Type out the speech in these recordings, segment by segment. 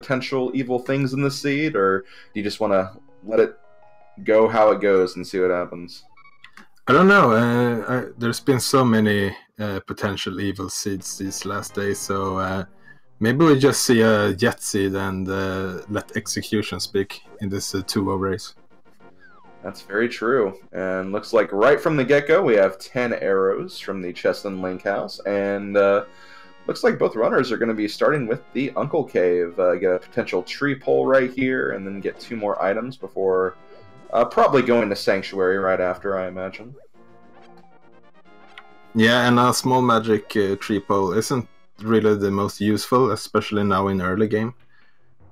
potential evil things in the seed, or do you just want to let it go how it goes and see what happens? I don't know. There's been so many potential evil seeds these last days, so maybe we just see a jet seed and let execution speak in this 2-0 race. That's very true. And looks like right from the get-go we have 10 arrows from the Cheston Link House, and looks like both runners are going to be starting with the Uncle Cave. Get a potential tree pole right here, and then get 2 more items before probably going to Sanctuary right after, I imagine. Yeah, and a small magic tree pole isn't really the most useful, especially now in early game,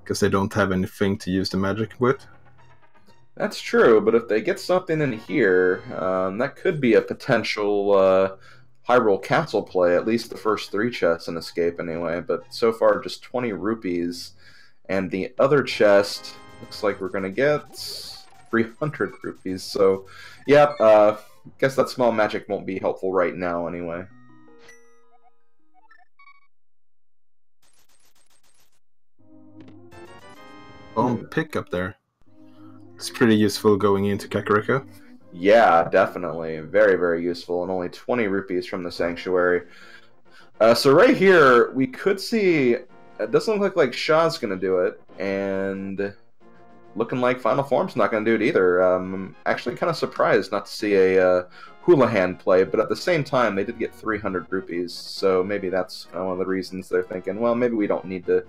because they don't have anything to use the magic with. That's true, but if they get something in here, that could be a potential Hyrule Castle play, at least the first 3 chests in Escape anyway, but so far just 20 rupees, and the other chest looks like we're going to get 300 rupees, so yeah, guess that small magic won't be helpful right now anyway. Pick up there. It's pretty useful going into Kakariko. Yeah, definitely. Very, very useful, and only 20 rupees from the Sanctuary. So right here, we could see... It doesn't look like Shaa's going to do it, and looking like Final Form's not going to do it either. I'm actually kind of surprised not to see a Houlihan play, but at the same time, they did get 300 rupees, so maybe that's one of the reasons they're thinking, well, maybe we don't need to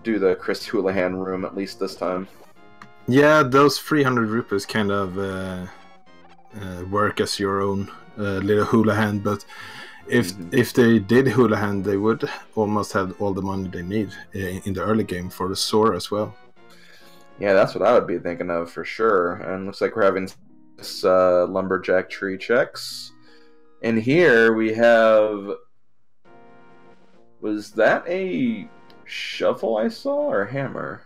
do the Chris Houlihan room, at least this time. Yeah, those 300 rupees kind of work as your own little Houlihan, but if they did Houlihan, they would almost have all the money they need in the early game for the Sora as well. Yeah, that's what I would be thinking of for sure. And looks like we're having this Lumberjack tree checks. And here we have... Was that a shovel I saw, or a hammer?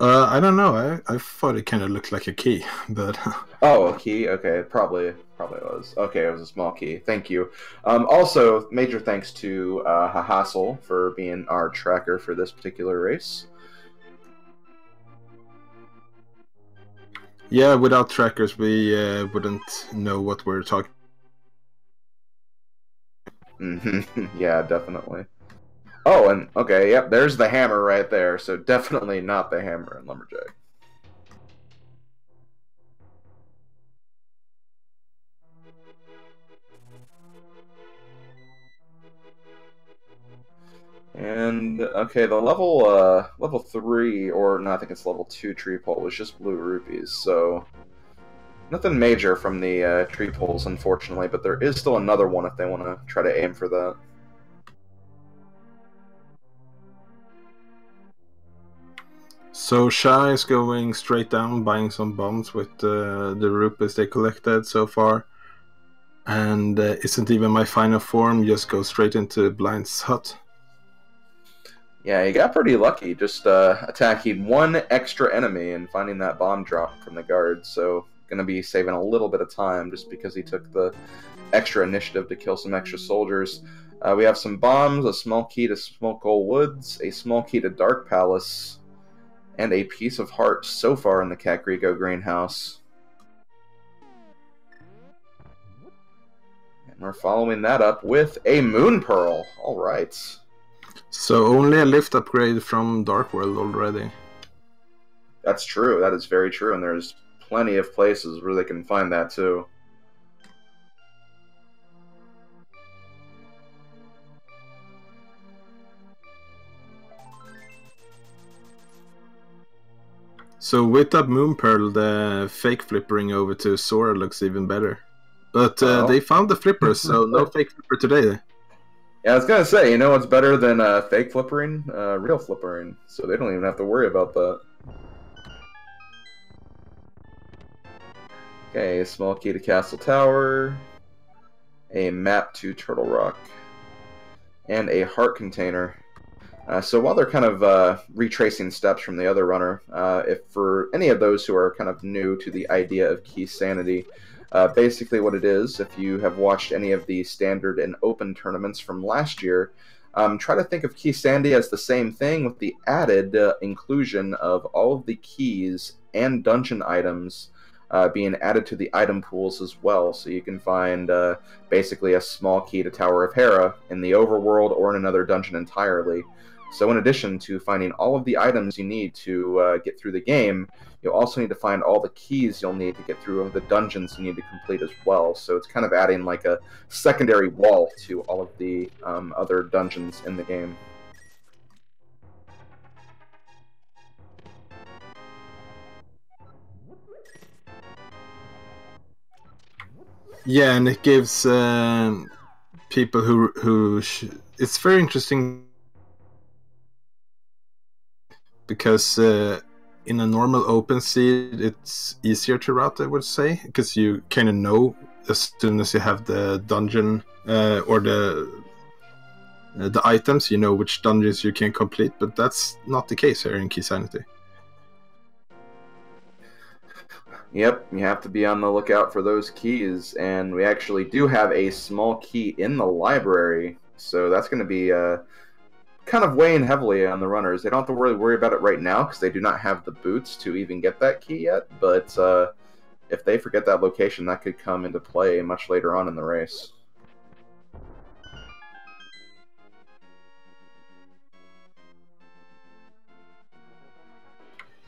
I don't know. I thought it kind of looked like a key, but... Oh, a key? Okay, probably was. Okay, it was a small key. Thank you. Also, major thanks to Hahassel for being our tracker for this particular race. Yeah, without trackers, we wouldn't know what we're talking. Yeah, definitely. Oh, and okay, yep, there's the hammer right there. So definitely not the hammer in Lumberjack. And okay, the level 3, or no, I think it's level 2 tree pole was just blue rupees, so nothing major from the tree poles, unfortunately, but there is still another one if they want to try to aim for that. So Schaaa is going straight down, buying some bombs with the rupees they collected so far. And Isn't Even My Final Form just goes straight into Blind's hut. Yeah, he got pretty lucky, just attacking one extra enemy and finding that bomb drop from the guards, so going to be saving a little bit of time just because he took the extra initiative to kill some extra soldiers. We have some bombs, a small key to Smoke Hole Woods, a small key to Dark Palace, and a piece of heart so far in the Kakariko Greenhouse. And we're following that up with a Moon Pearl. All right. So only a lift upgrade from Dark World already. That's true. That is very true. And there's plenty of places where they can find that too. So with that Moon Pearl, the fake flippering over to Sora looks even better. But they found the flippers, so no fake flipper today. Yeah, I was going to say, you know what's better than fake flippering? Real flippering. So they don't even have to worry about that. Okay, a small key to Castle Tower, a map to Turtle Rock, and a heart container. So while they're kind of retracing steps from the other runner, if for any of those who are kind of new to the idea of Keysanity, basically what it is, if you have watched any of the standard and open tournaments from last year, Try to think of Keysanity as the same thing with the added inclusion of all of the keys and dungeon items being added to the item pools as well. So you can find basically a small key to Tower of Hera in the overworld or in another dungeon entirely. So in addition to finding all of the items you need to get through the game, you'll also need to find all the keys you'll need to get through the dungeons you need to complete as well. So it's kind of adding like a secondary wall to all of the other dungeons in the game. Yeah, and it gives people who it's very interesting because in a normal open seed it's easier to route, I would say, because you kind of know as soon as you have the dungeon or the items, you know which dungeons you can complete, but that's not the case here in Keysanity. Yep, you have to be on the lookout for those keys, and we actually do have a small key in the library, so that's going to be kind of weighing heavily on the runners. They don't have to really worry about it right now because they do not have the boots to even get that key yet, but if they forget that location, that could come into play much later on in the race.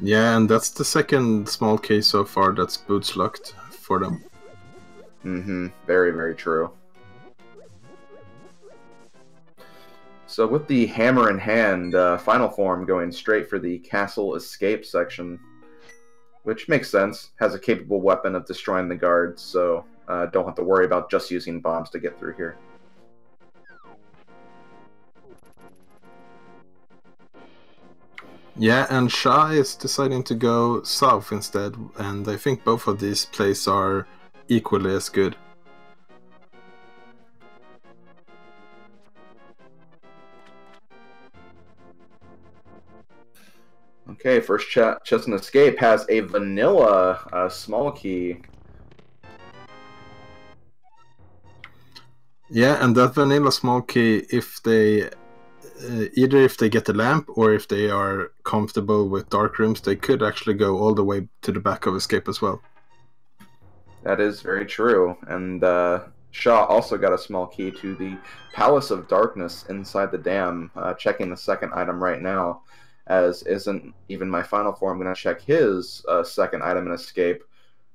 Yeah, and that's the second small case so far that's boots locked for them. Very, very true. So with the hammer in hand, final form going straight for the castle escape section, which makes sense, has a capable weapon of destroying the guards, so don't have to worry about just using bombs to get through here. Yeah, and schaaa is deciding to go south instead, and I think both of these plays are equally as good. Okay, first chest and escape has a vanilla small key. Yeah, and that vanilla small key, if they either if they get the lamp or if they are comfortable with dark rooms, they could actually go all the way to the back of escape as well. That is very true, and schaaa also got a small key to the Palace of Darkness inside the dam. Checking the second item right now, as isn't even my final form. I'm going to check his second item in escape,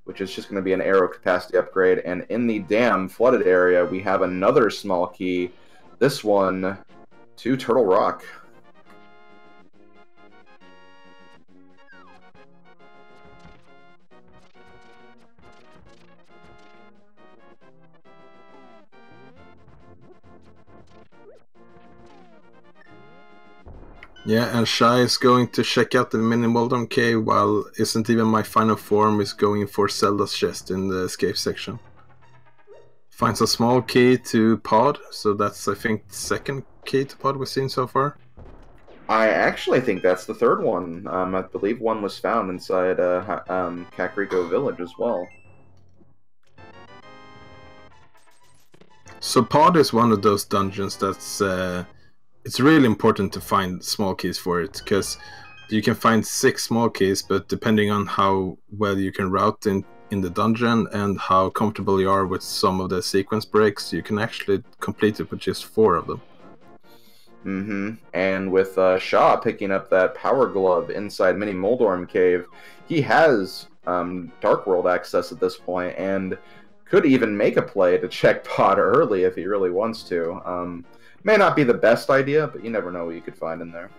which is just going to be an arrow capacity upgrade. And in the dam flooded area, we have another small key. This one to Turtle Rock. Yeah, and schaaa is going to check out the mini Moldom cave, while IsntEvenMyFinalForm is going for Zelda's chest in the escape section. Finds a small key to pod, so that's, I think, the second key to pod we've seen so far. I actually think that's the third one. I believe one was found inside Kakariko Village as well. So pod is one of those dungeons that's it's really important to find small keys for it, because you can find 6 small keys, but depending on how well you can route in the dungeon and how comfortable you are with some of the sequence breaks, you can actually complete it with just 4 of them. And with schaaa picking up that power glove inside Mini Moldorm Cave, he has Dark World access at this point, and could even make a play to check pod early if he really wants to. May not be the best idea, but you never know what you could find in there.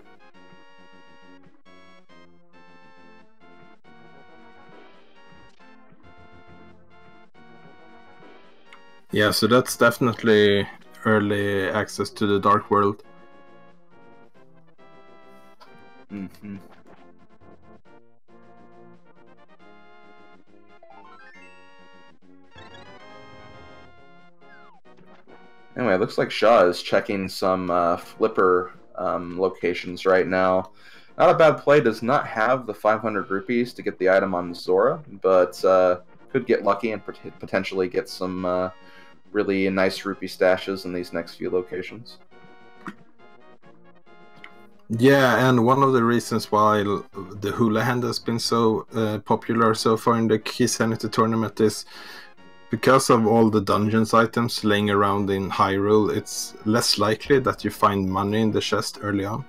Yeah, so that's definitely early access to the Dark World. Anyway, it looks like schaaa is checking some flipper locations right now. Not a bad play. Does not have the 500 rupees to get the item on Zora, but could get lucky and potentially get some really nice rupee stashes in these next few locations. Yeah, and one of the reasons why the Hula Hand has been so popular so far in the Keysanity tournament is because of all the dungeons items laying around in Hyrule. It's less likely that you find money in the chest early on.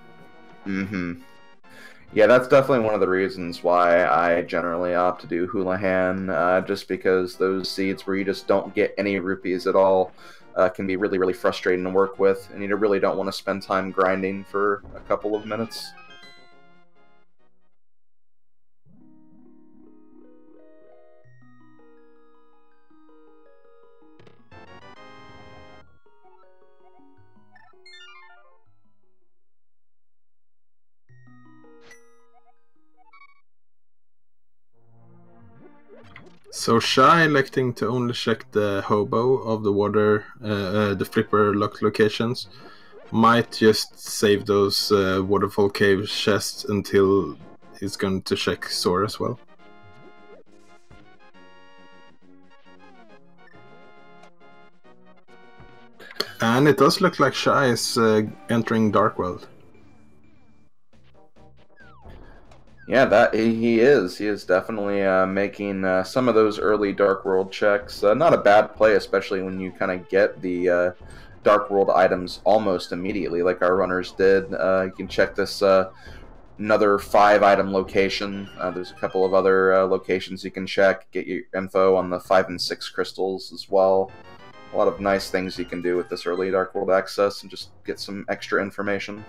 Yeah, that's definitely one of the reasons why I generally opt to do Houlihan, just because those seeds where you just don't get any rupees at all can be really, really frustrating to work with, and you really don't want to spend time grinding for a couple of minutes. So schaaa electing to only check the hobo of the water, the flipper lock locations, might just save those waterfall cave chests until he's going to check Sora as well. And it does look like schaaa is entering Dark World. Yeah, that he is. He is definitely making some of those early Dark World checks. Not a bad play, especially when you kind of get the Dark World items almost immediately, like our runners did. You can check this another 5-item location. There's a couple of other locations you can check. Get your info on the 5 and 6 crystals as well. A lot of nice things you can do with this early Dark World access and just get some extra information.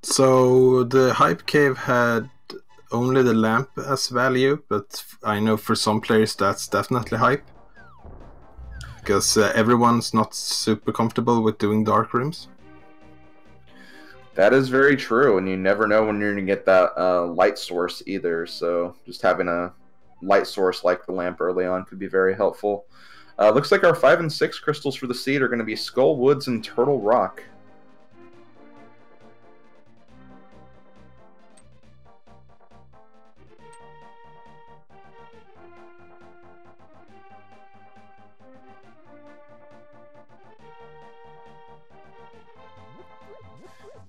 So the Hype Cave had only the lamp as value, but I know for some players that's definitely hype. Because everyone's not super comfortable with doing dark rooms. That is very true, and you never know when you're going to get that light source either, so just having a light source like the lamp early on could be very helpful. Looks like our 5 and 6 crystals for the seed are going to be Skull Woods and Turtle Rock.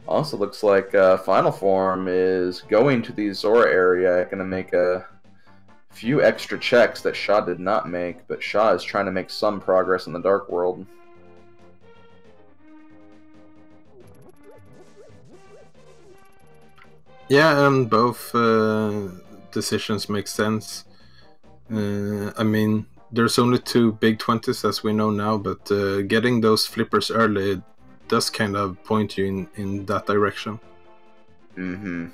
Also looks like Final Form is going to the Zora area, going to make a few extra checks that schaaa did not make, but schaaa is trying to make some progress in the Dark World. Yeah, and both decisions make sense. I mean, there's only 2 big 20s as we know now, but getting those flippers early does kind of point you in that direction. And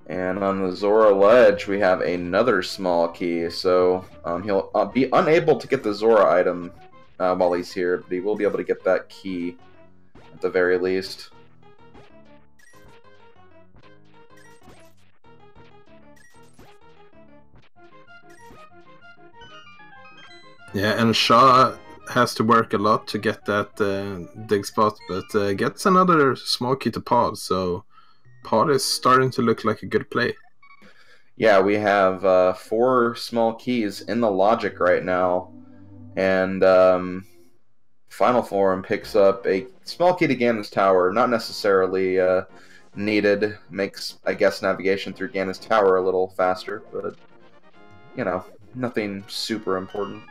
on the Zora ledge, we have another small key, so he'll be unable to get the Zora item while he's here, but he will be able to get that key at the very least. Yeah, and schaaa has to work a lot to get that dig spot, but gets another small key to Pod, so Pod is starting to look like a good play. Yeah, we have 4 small keys in the logic right now, and Final Form picks up a small key to Ganon's Tower, not necessarily needed, makes, I guess, navigation through Ganon's Tower a little faster, but, you know, nothing super important.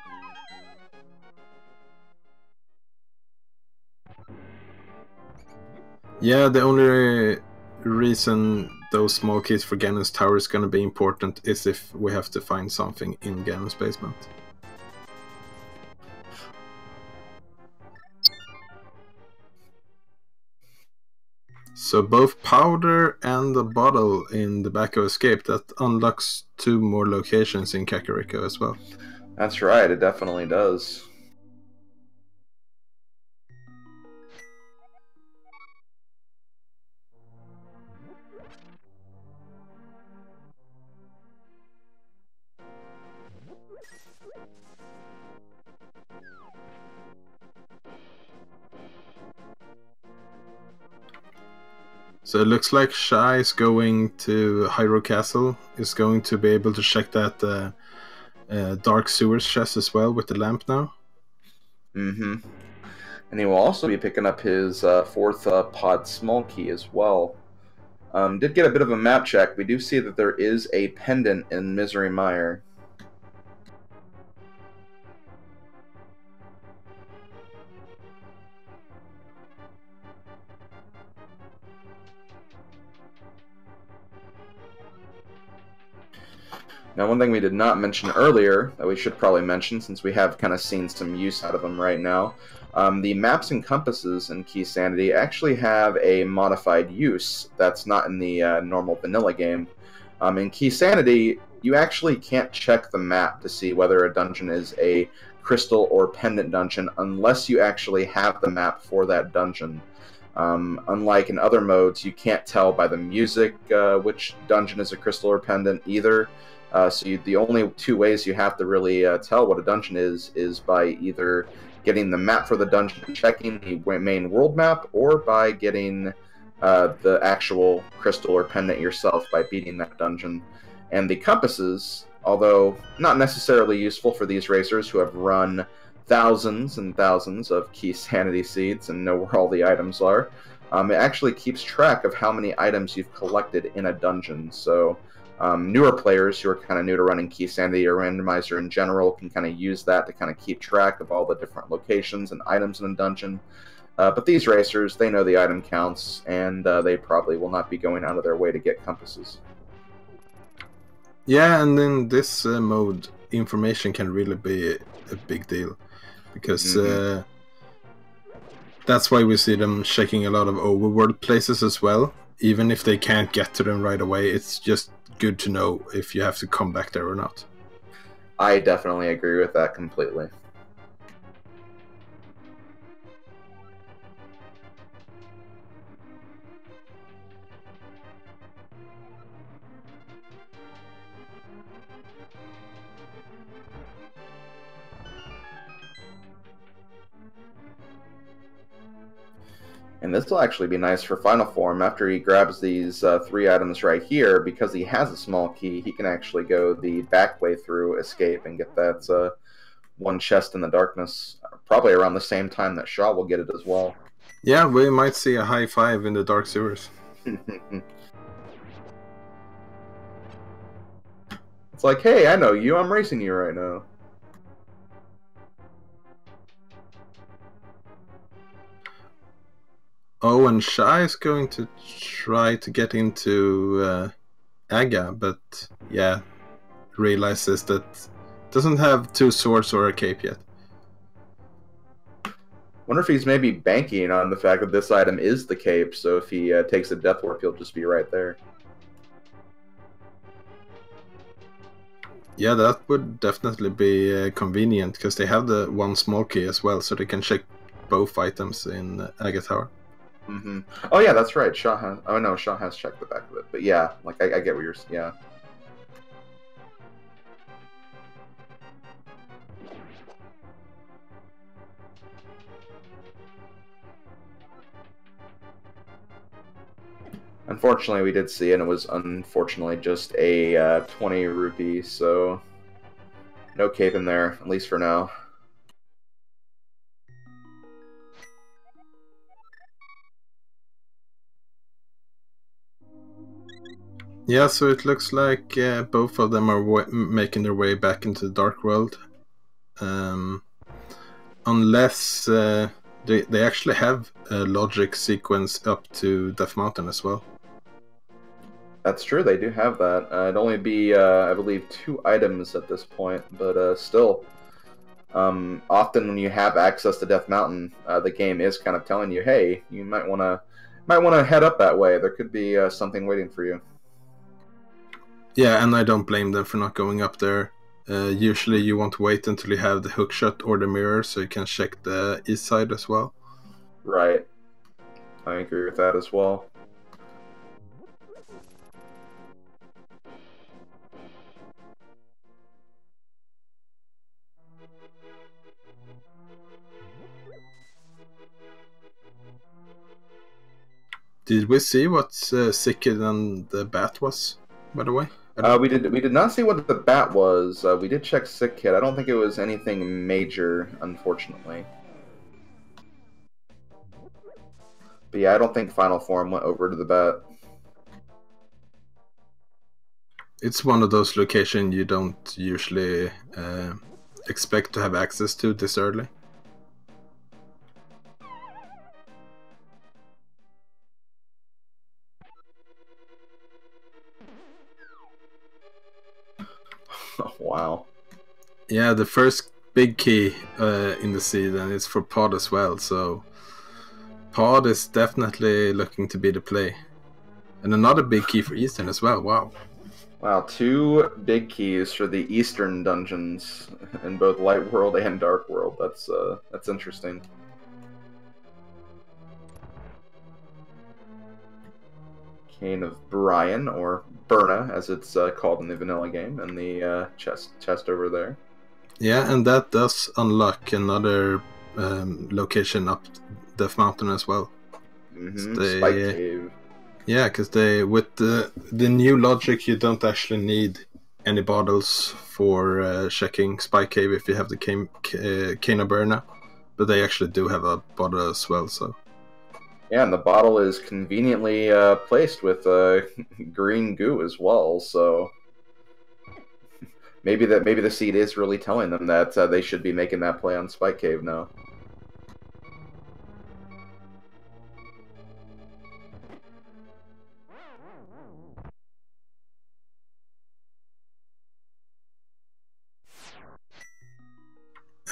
Yeah, the only reason those small keys for Ganon's Tower is going to be important is if we have to find something in Ganon's basement. So both powder and the bottle in the back of Escape, that unlocks 2 more locations in Kakariko as well. That's right, it definitely does. So it looks like schaaa is going to Hyrule Castle, is going to be able to check that Dark Sewers chest as well with the lamp now. Mm-hmm. And he will also be picking up his fourth pod small key as well. Did get a bit of a map check. We do see that there is a pendant in Misery Mire. Now, one thing we did not mention earlier, that we should probably mention since we have kind of seen some use out of them right now, the maps and compasses in Keysanity actually have a modified use that's not in the normal vanilla game. In Keysanity, you actually can't check the map to see whether a dungeon is a crystal or pendant dungeon unless you actually have the map for that dungeon. Unlike in other modes, you can't tell by the music which dungeon is a crystal or pendant either. The only two ways you have to really tell what a dungeon is by either getting the map for the dungeon and checking the main world map, or by getting the actual crystal or pendant yourself by beating that dungeon. And the compasses, although not necessarily useful for these racers who have run thousands and thousands of Keysanity seeds and know where all the items are, it actually keeps track of how many items you've collected in a dungeon. So newer players who are kind of new to running Keysanity or Randomizer in general can kind of use that to kind of keep track of all the different locations and items in a dungeon. But these racers, they know the item counts, and they probably will not be going out of their way to get compasses. Yeah, and in this mode, information can really be a big deal, because that's why we see them checking a lot of overworld places as well. Even if they can't get to them right away, it's just good to know if you have to come back there or not. I definitely agree with that completely. And this will actually be nice for Final Form. After he grabs these 3 items right here, because he has a small key, he can actually go the back way through Escape and get that one chest in the darkness, probably around the same time that schaaa will get it as well. Yeah, we might see a high five in the Dark Sewers. It's like, hey, I know you, I'm racing you right now. Oh, and schaaa is going to try to get into Aga, but yeah, realizes that doesn't have 2 swords or a cape yet. Wonder if he's maybe banking on the fact that this item is the cape, so if he takes a death warp, he'll just be right there. Yeah, that would definitely be convenient, because they have the one small key as well, so they can check both items in Aga Tower. Oh yeah, that's right. schaaa has. Oh no, schaaa has checked the back of it. But yeah, like I get what you're. Yeah. Unfortunately, we did see, and it was unfortunately just a 20 rupee, so no cape in there, at least for now. Yeah, so it looks like both of them are making their way back into the Dark World. Unless they actually have a logic sequence up to Death Mountain as well. That's true, they do have that. It'd only be, I believe, 2 items at this point, but still. Often when you have access to Death Mountain, the game is kind of telling you, hey, you might want to head up that way. There could be something waiting for you. Yeah, and I don't blame them for not going up there. Usually you want to wait until you have the hookshot or the mirror so you can check the east side as well. Right. I agree with that as well. Did we see what Sick Kid and the Bat was, by the way? We did not see what the bat was. We did check Sick Kid. I don't think it was anything major, unfortunately. But yeah, I don't think Final Form went over to the bat. It's one of those locations you don't usually expect to have access to this early. Oh, wow. Yeah, the first big key in the season is for Pod as well, so Pod is definitely looking to be the play. And another big key for Eastern as well, wow. Wow, 2 big keys for the Eastern dungeons in both Light World and Dark World. That's interesting. Cane of Brian, or Berna, as it's called in the vanilla game, and the chest over there. Yeah, and that does unlock another location up Death Mountain as well. Spike Cave. Yeah, because with the new logic, you don't actually need any bottles for checking Spike Cave if you have the Cane of Berna, but they actually do have a bottle as well, so... Yeah, and the bottle is conveniently placed with green goo as well, so maybe the seed is really telling them that they should be making that play on Spike Cave now.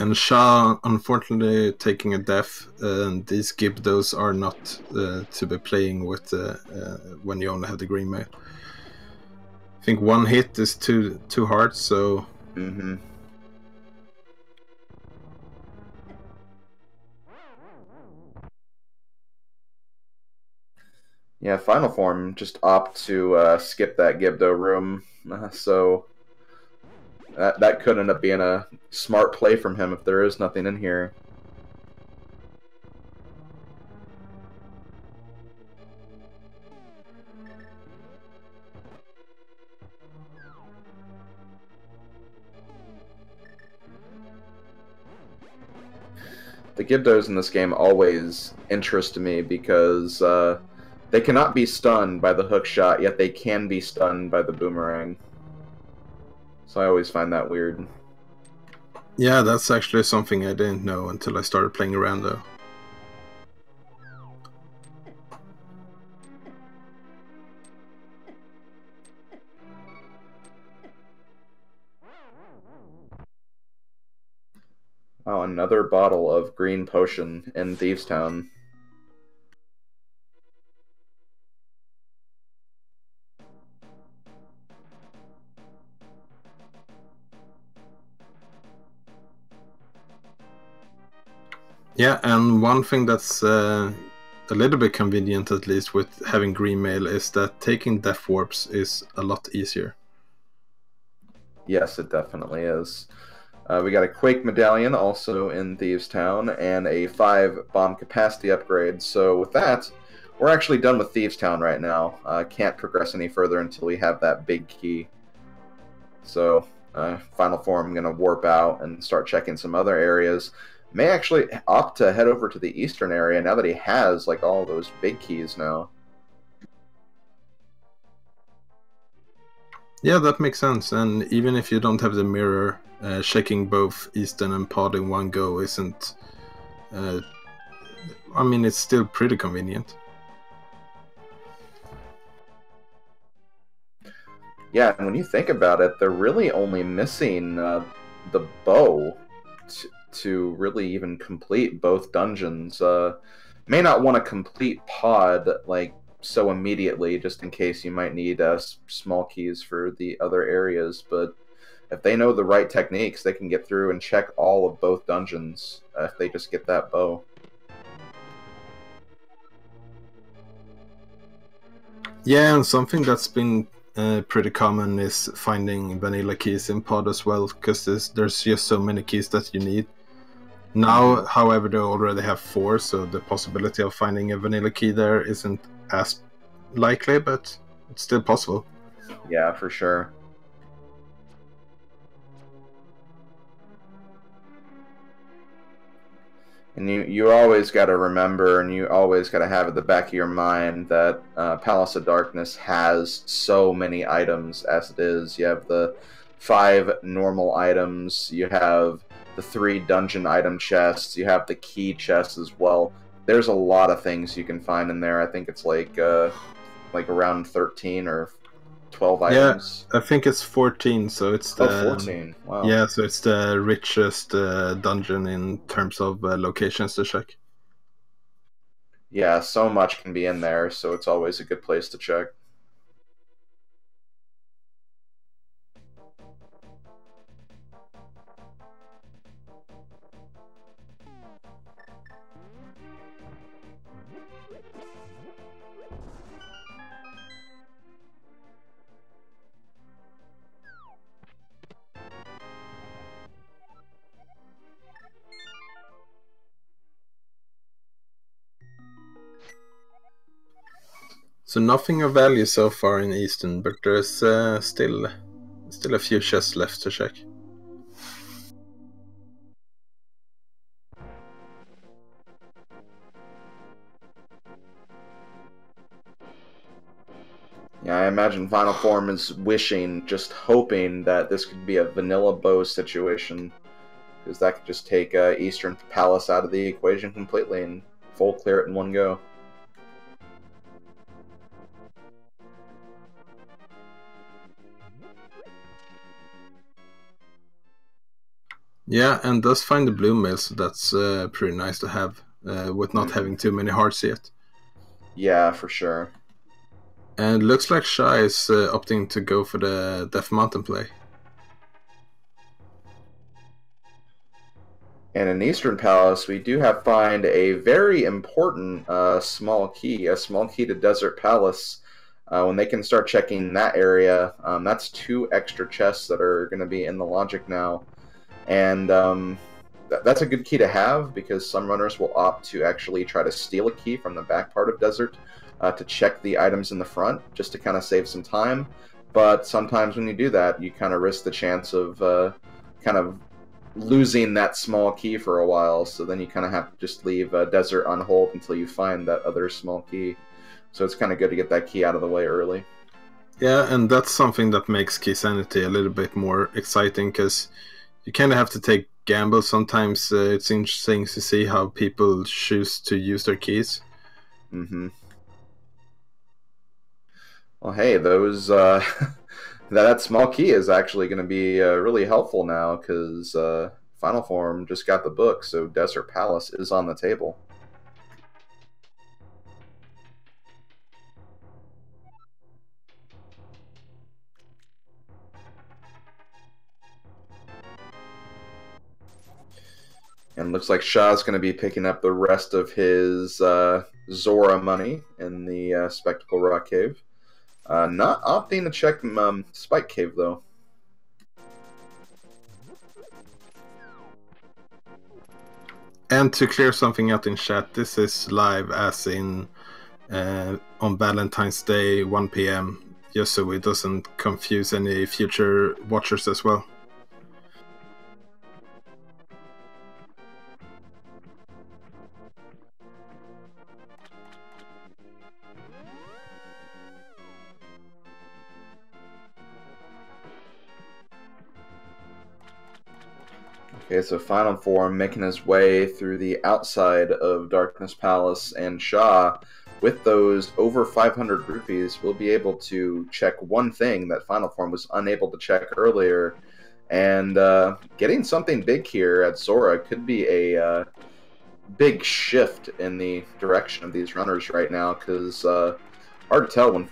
And schaaa, unfortunately, taking a death, and these Gibdos are not to be playing with when you only have the green mail. I think 1 hit is too hard, so... Yeah, Final Form just opt to skip that Gibdo room, so... That could end up being a smart play from him if there is nothing in here. The Gibdos in this game always interest me because they cannot be stunned by the hook shot, yet they can be stunned by the boomerang. So I always find that weird. Yeah, that's actually something I didn't know until I started playing around, though. Oh, another bottle of green potion in Thieves Town. Yeah, and one thing that's a little bit convenient, at least, with having green mail is that taking death warps is a lot easier. Yes, it definitely is. We got a Quake Medallion also in Thieves Town, and a 5 bomb capacity upgrade. So with that, we're actually done with Thieves Town right now. Can't progress any further until we have that big key. So, Final Form, I'm going to warp out and start checking some other areas. May actually opt to head over to the eastern area now that he has like all those big keys now. Yeah, that makes sense. And even if you don't have the mirror, checking both Eastern and Pod in one go isn't... I mean, it's still pretty convenient. Yeah, and when you think about it, they're really only missing the bow to really even complete both dungeons. May not want to complete Pod like so immediately, just in case you might need small keys for the other areas, but if they know the right techniques, they can get through and check all of both dungeons if they just get that bow. Yeah, and something that's been pretty common is finding vanilla keys in Pod as well, because there's just so many keys that you need. Now, however, they already have 4, so the possibility of finding a vanilla key there isn't as likely, but it's still possible. Yeah, for sure. And you always got to remember, and you always got to have at the back of your mind that Palace of Darkness has so many items as it is. You have the 5 normal items, you have the 3 dungeon item chests, you have the key chests as well. There's a lot of things you can find in there. I think it's like around 13 or 12 items. Yeah, I think it's 14, so it's the... Oh, 14. Wow. Yeah, so it's the richest dungeon in terms of locations to check. Yeah, so much can be in there, so it's always a good place to check. So nothing of value so far in Eastern, but there's still a few chests left to check. Yeah, I imagine Final Form is wishing, just hoping that this could be a vanilla bow situation, because that could just take Eastern Palace out of the equation completely and full clear it in one go. Yeah, and does find the blue mail, so that's pretty nice to have, with not having too many hearts yet. Yeah, for sure. And it looks like schaaa is opting to go for the Death Mountain play. And in Eastern Palace, we do find a very important small key to Desert Palace. When they can start checking that area, that's 2 extra chests that are going to be in the logic now. And that's a good key to have, because some runners will opt to actually try to steal a key from the back part of Desert to check the items in the front, just to kind of save some time. But sometimes when you do that, you kind of risk the chance of kind of losing that small key for a while, so then you kind of have to just leave Desert on hold until you find that other small key. So it's kind of good to get that key out of the way early. Yeah, and that's something that makes Keysanity a little bit more exciting, because you kind of have to take gambles. Sometimes it's interesting to see how people choose to use their keys. Mm-hmm. Well, hey, those that small key is actually going to be really helpful now, because Final Form just got the book, so Desert Palace is on the table. And looks like Shaa's going to be picking up the rest of his Zora money in the Spectacle Rock Cave. Not opting to check Spike Cave, though. And to clear something out in chat, this is live as in on Valentine's Day, 1 PM, just so it doesn't confuse any future watchers as well. Okay, so Final Form making his way through the outside of Darkness Palace, and Schaaa, with those over 500 rupees, will be able to check one thing that Final Form was unable to check earlier. And getting something big here at Zora could be a big shift in the direction of these runners right now, because hard to tell when...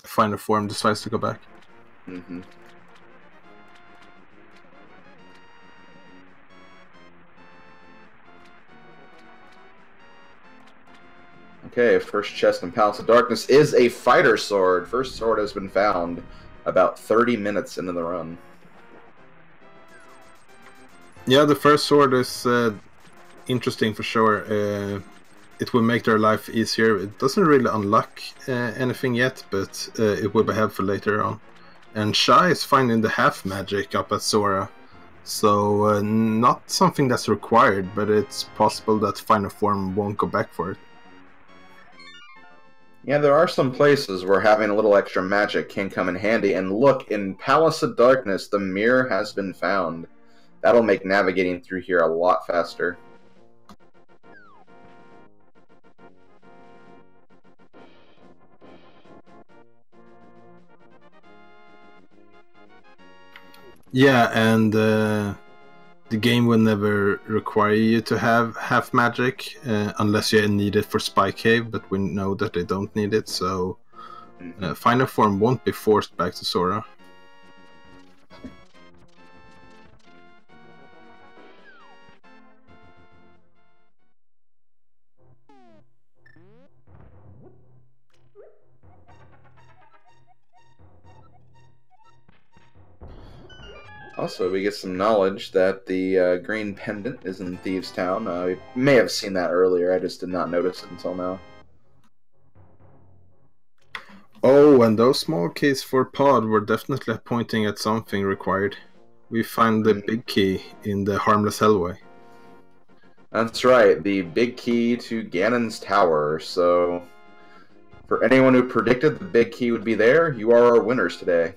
Final Form decides to go back. Mm-hmm. Okay, first chest in Palace of Darkness is a fighter sword. First sword has been found. about 30 minutes into the run. Yeah, the first sword is interesting for sure. It will make their life easier. It doesn't really unlock anything yet, but it will be helpful later on. And Schaaa is finding the half magic up at Sora, so not something that's required, but it's possible that Final Form won't go back for it. Yeah, there are some places where having a little extra magic can come in handy, and look, in Palace of Darkness, the mirror has been found. That'll make navigating through here a lot faster. Yeah, and the game will never require you to have half magic unless you need it for Spy Cave, but we know that they don't need it, so Final Form won't be forced back to Sora. Also, we get some knowledge that the green pendant is in Thieves' Town. We may have seen that earlier, I just did not notice it until now. Oh, and those small keys for Pod were definitely pointing at something required. We find the big key in the Harmless Hellway. That's right, the big key to Ganon's Tower. So, for anyone who predicted the big key would be there, you are our winners today.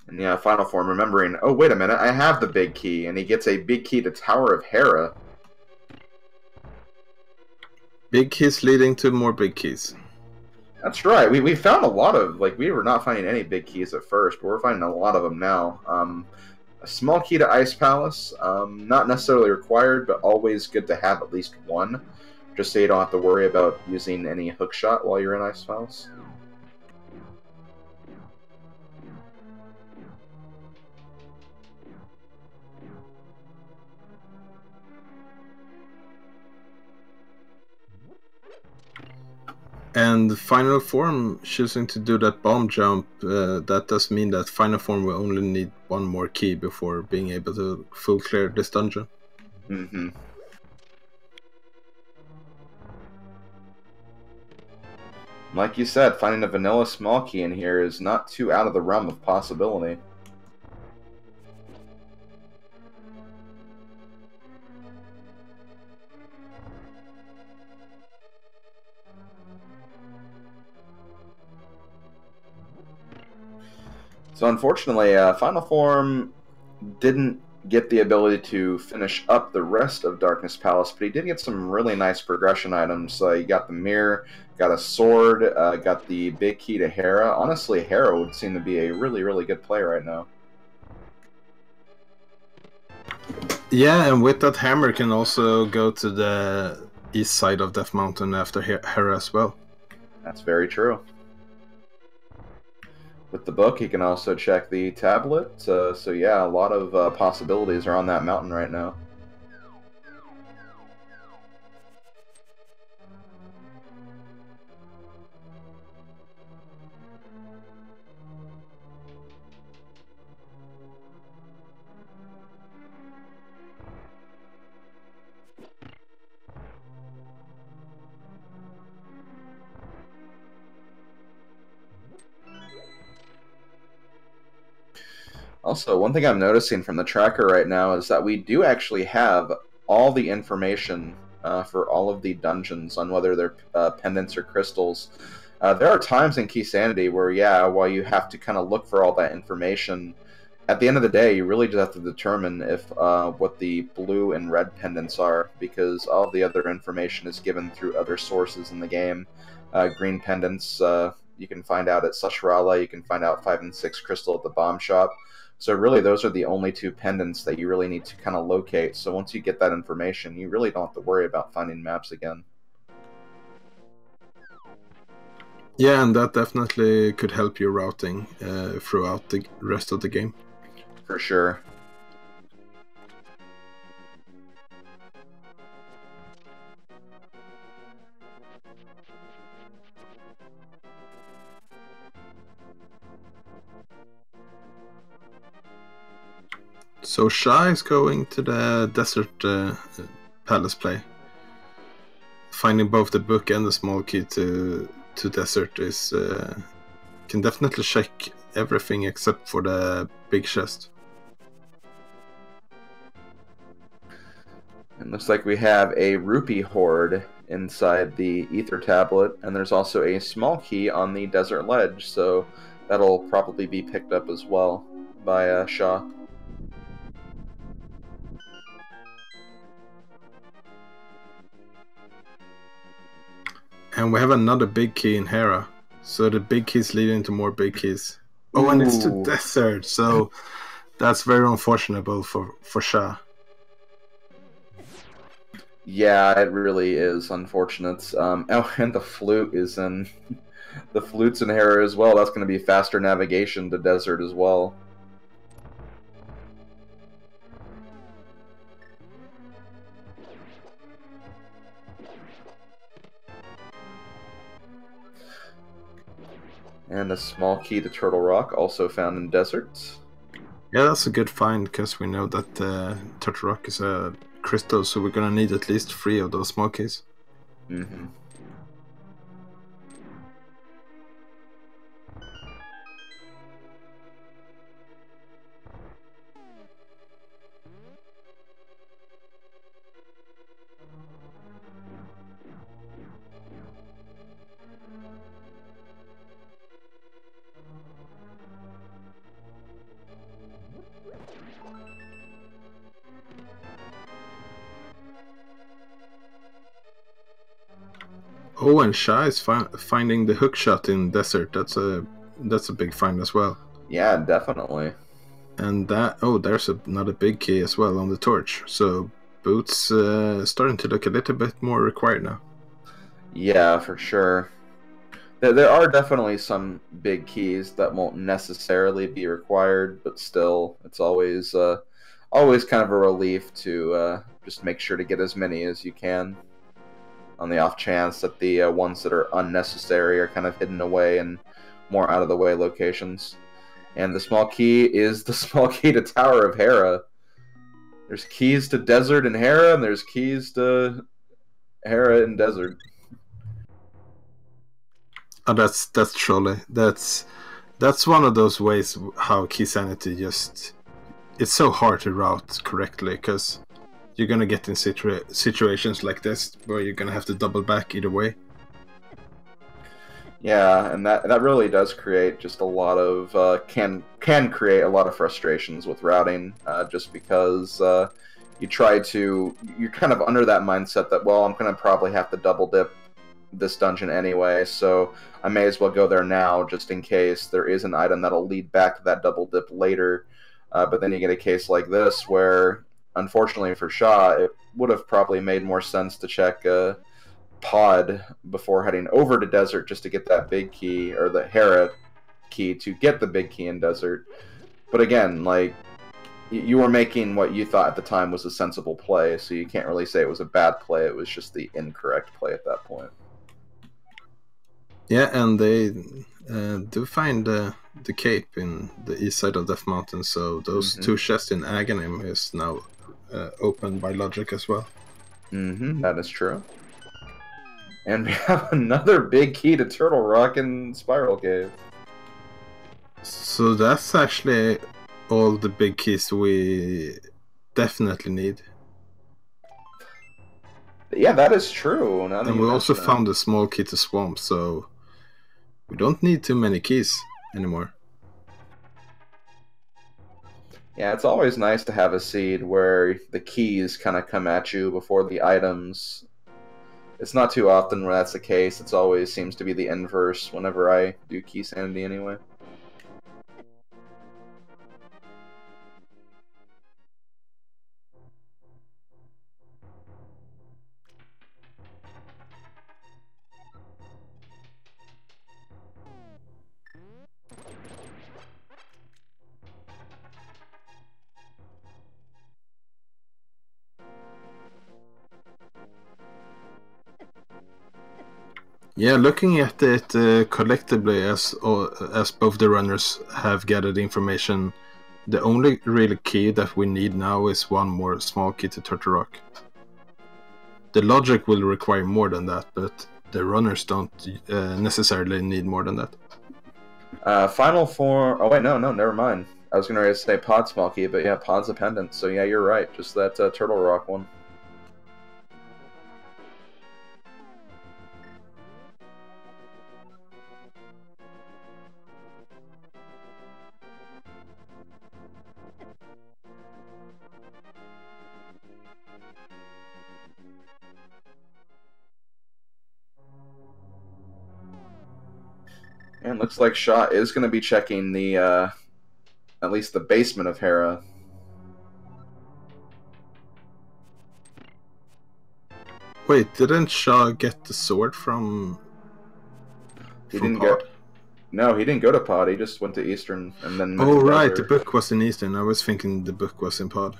And yeah, Final Form remembering, oh wait a minute, I have the big key, and he gets a big key to Tower of Hera. Big keys leading to more big keys. That's right, we found a lot of, like, we were not finding any big keys at first, but we're finding a lot of them now. A small key to Ice Palace, not necessarily required, but always good to have at least one, just so you don't have to worry about using any hookshot while you're in Ice Palace. And Final Form choosing to do that bomb jump, that does mean that Final Form will only need one more key before being able to full clear this dungeon. Mm-hmm. Like you said, finding a vanilla small key in here is not too out of the realm of possibility. So unfortunately, Final Form didn't get the ability to finish up the rest of Darkness Palace, but he did get some really nice progression items. He got the mirror, got a sword, got the big key to Hera. Honestly, Hera would seem to be a really, really good play right now. Yeah, and with that hammer can also go to the east side of Death Mountain after Hera as well. That's very true. With the book, he can also check the tablet. So yeah, a lot of possibilities are on that mountain right now. Also, one thing I'm noticing from the tracker right now is that we do actually have all the information for all of the dungeons on whether they're pendants or crystals. There are times in Keysanity where, yeah, while you have to kind of look for all that information, at the end of the day, you really just have to determine if what the blue and red pendants are, because all the other information is given through other sources in the game. Green pendants, you can find out at Sashrala, you can find out 5 and 6 crystal at the bomb shop. So really, those are the only two pendants that you really need to kind of locate. So once you get that information, you really don't have to worry about finding maps again. Yeah, and that definitely could help your routing throughout the rest of the game. For sure. So schaaa is going to the desert palace play. Finding both the book and the small key to desert is can definitely check everything except for the big chest. It looks like we have a rupee hoard inside the ether tablet, and there's also a small key on the desert ledge, so that'll probably be picked up as well by schaaa. And we have another big key in Hera, so the big keys leading to more big keys. Oh, and it's to Ooh. desert, so that's very unfortunate for schaaa. Yeah, it really is unfortunate. Oh, and the flute is in the flute's in Hera as well. That's going to be faster navigation to desert as well. And a small key to Turtle Rock, also found in desert. Yeah, that's a good find, because we know that Turtle Rock is a crystal, so we're gonna need at least 3 of those small keys. Mm-hmm. Oh, and schaaa is finding the hookshot in desert. That's a big find as well. Yeah, definitely. And there's another big key as well on the torch. So boots starting to look a little bit more required now. Yeah, for sure. There are definitely some big keys that won't necessarily be required, but still, it's always always kind of a relief to just make sure to get as many as you can, on the off chance that the ones that are unnecessary are kind of hidden away in more out of the way locations. And the small key is the small key to Tower of Hera. There's keys to Desert and Hera, and there's keys to Hera and Desert. Oh, that's truly that's one of those ways how Keysanity just, it's so hard to route correctly, because you're gonna get in situations like this where you're gonna have to double back either way. Yeah, and that really does create just a lot of can create a lot of frustrations with routing, just because you're kind of under that mindset that, well, I'm gonna probably have to double dip this dungeon anyway, so I may as well go there now just in case there is an item that'll lead back to that double dip later. But then you get a case like this where, unfortunately for schaaa, it would have probably made more sense to check pod before heading over to desert just to get that big key, or the Hera key to get the big key in desert. But again, like, you were making what you thought at the time was a sensible play, so you can't really say it was a bad play. It was just the incorrect play at that point. Yeah, and they do find the cape in the east side of Death Mountain, so those 2 chests in Aghanim is now opened by logic as well. That is true. And we have another big key to Turtle Rock and Spiral Cave. So that's actually all the big keys we definitely need. Yeah, that is true. Now that And we also found a small key to Swamp, so we don't need too many keys anymore. Yeah, it's always nice to have a seed where the keys kind of come at you before the items. It's not too often where that's the case. It always seems to be the inverse whenever I do Keysanity anyway. Yeah, looking at it collectively, as both the runners have gathered information, the only real key that we need now is one more small key to Turtle Rock. The logic will require more than that, but the runners don't necessarily need more than that. Final form. Oh wait, no, never mind. I was gonna say pod small key, but yeah, pod's a pendant. So yeah, you're right. Just that Turtle Rock one. And looks like schaaa is going to be checking the, at least the basement of Hera. Wait, didn't schaaa get the sword from He didn't Pod? go. No, he didn't go to Pod. He just went to Eastern and then. Oh right, the book was in Eastern. I was thinking the book was in Pod.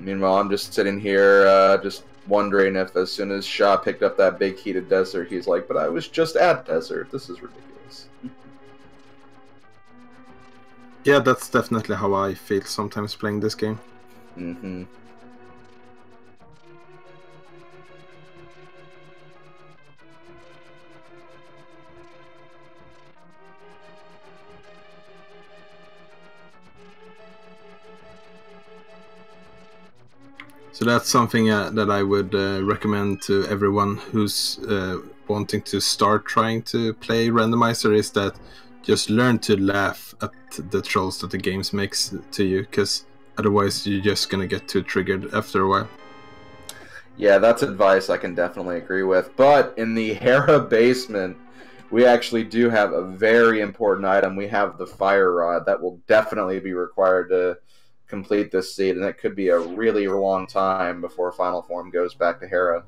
Meanwhile, I'm just sitting here, just wondering if as soon as schaaa picked up that big heated desert, he's like, "But I was just at desert. This is ridiculous." Yeah, that's definitely how I feel sometimes playing this game. Mm-hmm. So that's something that I would recommend to everyone who's wanting to start trying to play Randomizer, is that just learn to laugh at the trolls that the game makes to you, because otherwise you're just gonna get too triggered after a while. Yeah, that's advice I can definitely agree with. But in the Hera basement, we actually do have a very important item. We have the fire rod that will definitely be required to complete this seed, and it could be a really long time before Final Form goes back to Hera.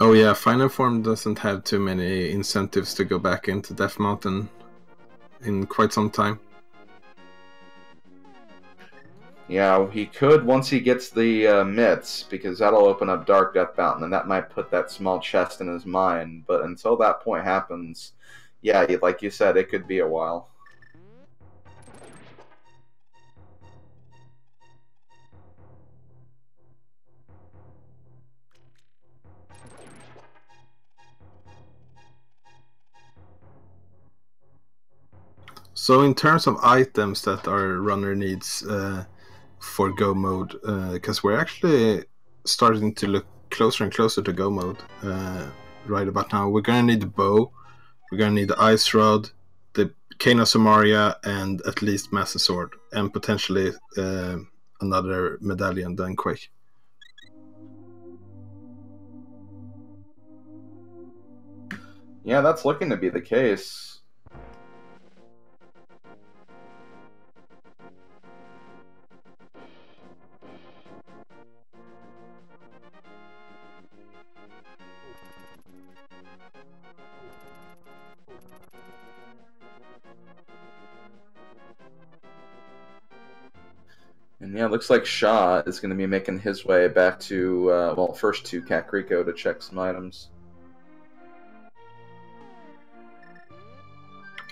Oh yeah, Final Form doesn't have too many incentives to go back into Death Mountain in quite some time. Yeah, he could once he gets the mitts, because that'll open up Dark Death Mountain, and that might put that small chest in his mind. But until that point happens, yeah, like you said, it could be a while. So in terms of items that our runner needs for go mode, because we're actually starting to look closer and closer to go mode right about now. We're gonna need the bow, we're gonna need the ice rod, the Cane of Samaria, and at least Master Sword, and potentially another medallion done quick. Yeah, that's looking to be the case. And yeah, it looks like schaaa is going to be making his way back to, well, first to Kakriko to check some items.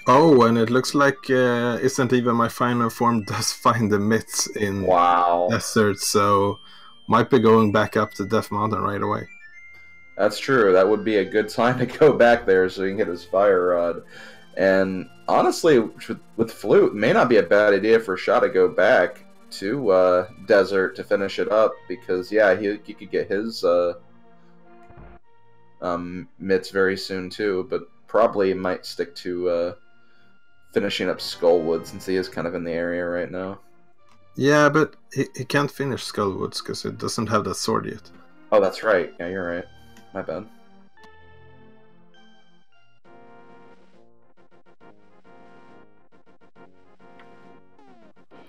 Oh, and it looks like IsntEvenMyFinalForm does find the myths in Desert, so might be going back up to Death Mountain right away. That's true. That would be a good time to go back there so he can get his fire rod. And honestly, with Flute, it may not be a bad idea for schaaa to go back to Desert to finish it up, because yeah, he could get his mitts very soon too, but probably might stick to finishing up Skullwood, since he is kind of in the area right now. Yeah, but he can't finish Skullwoods because it doesn't have that sword yet. Oh, that's right. Yeah, you're right. My bad.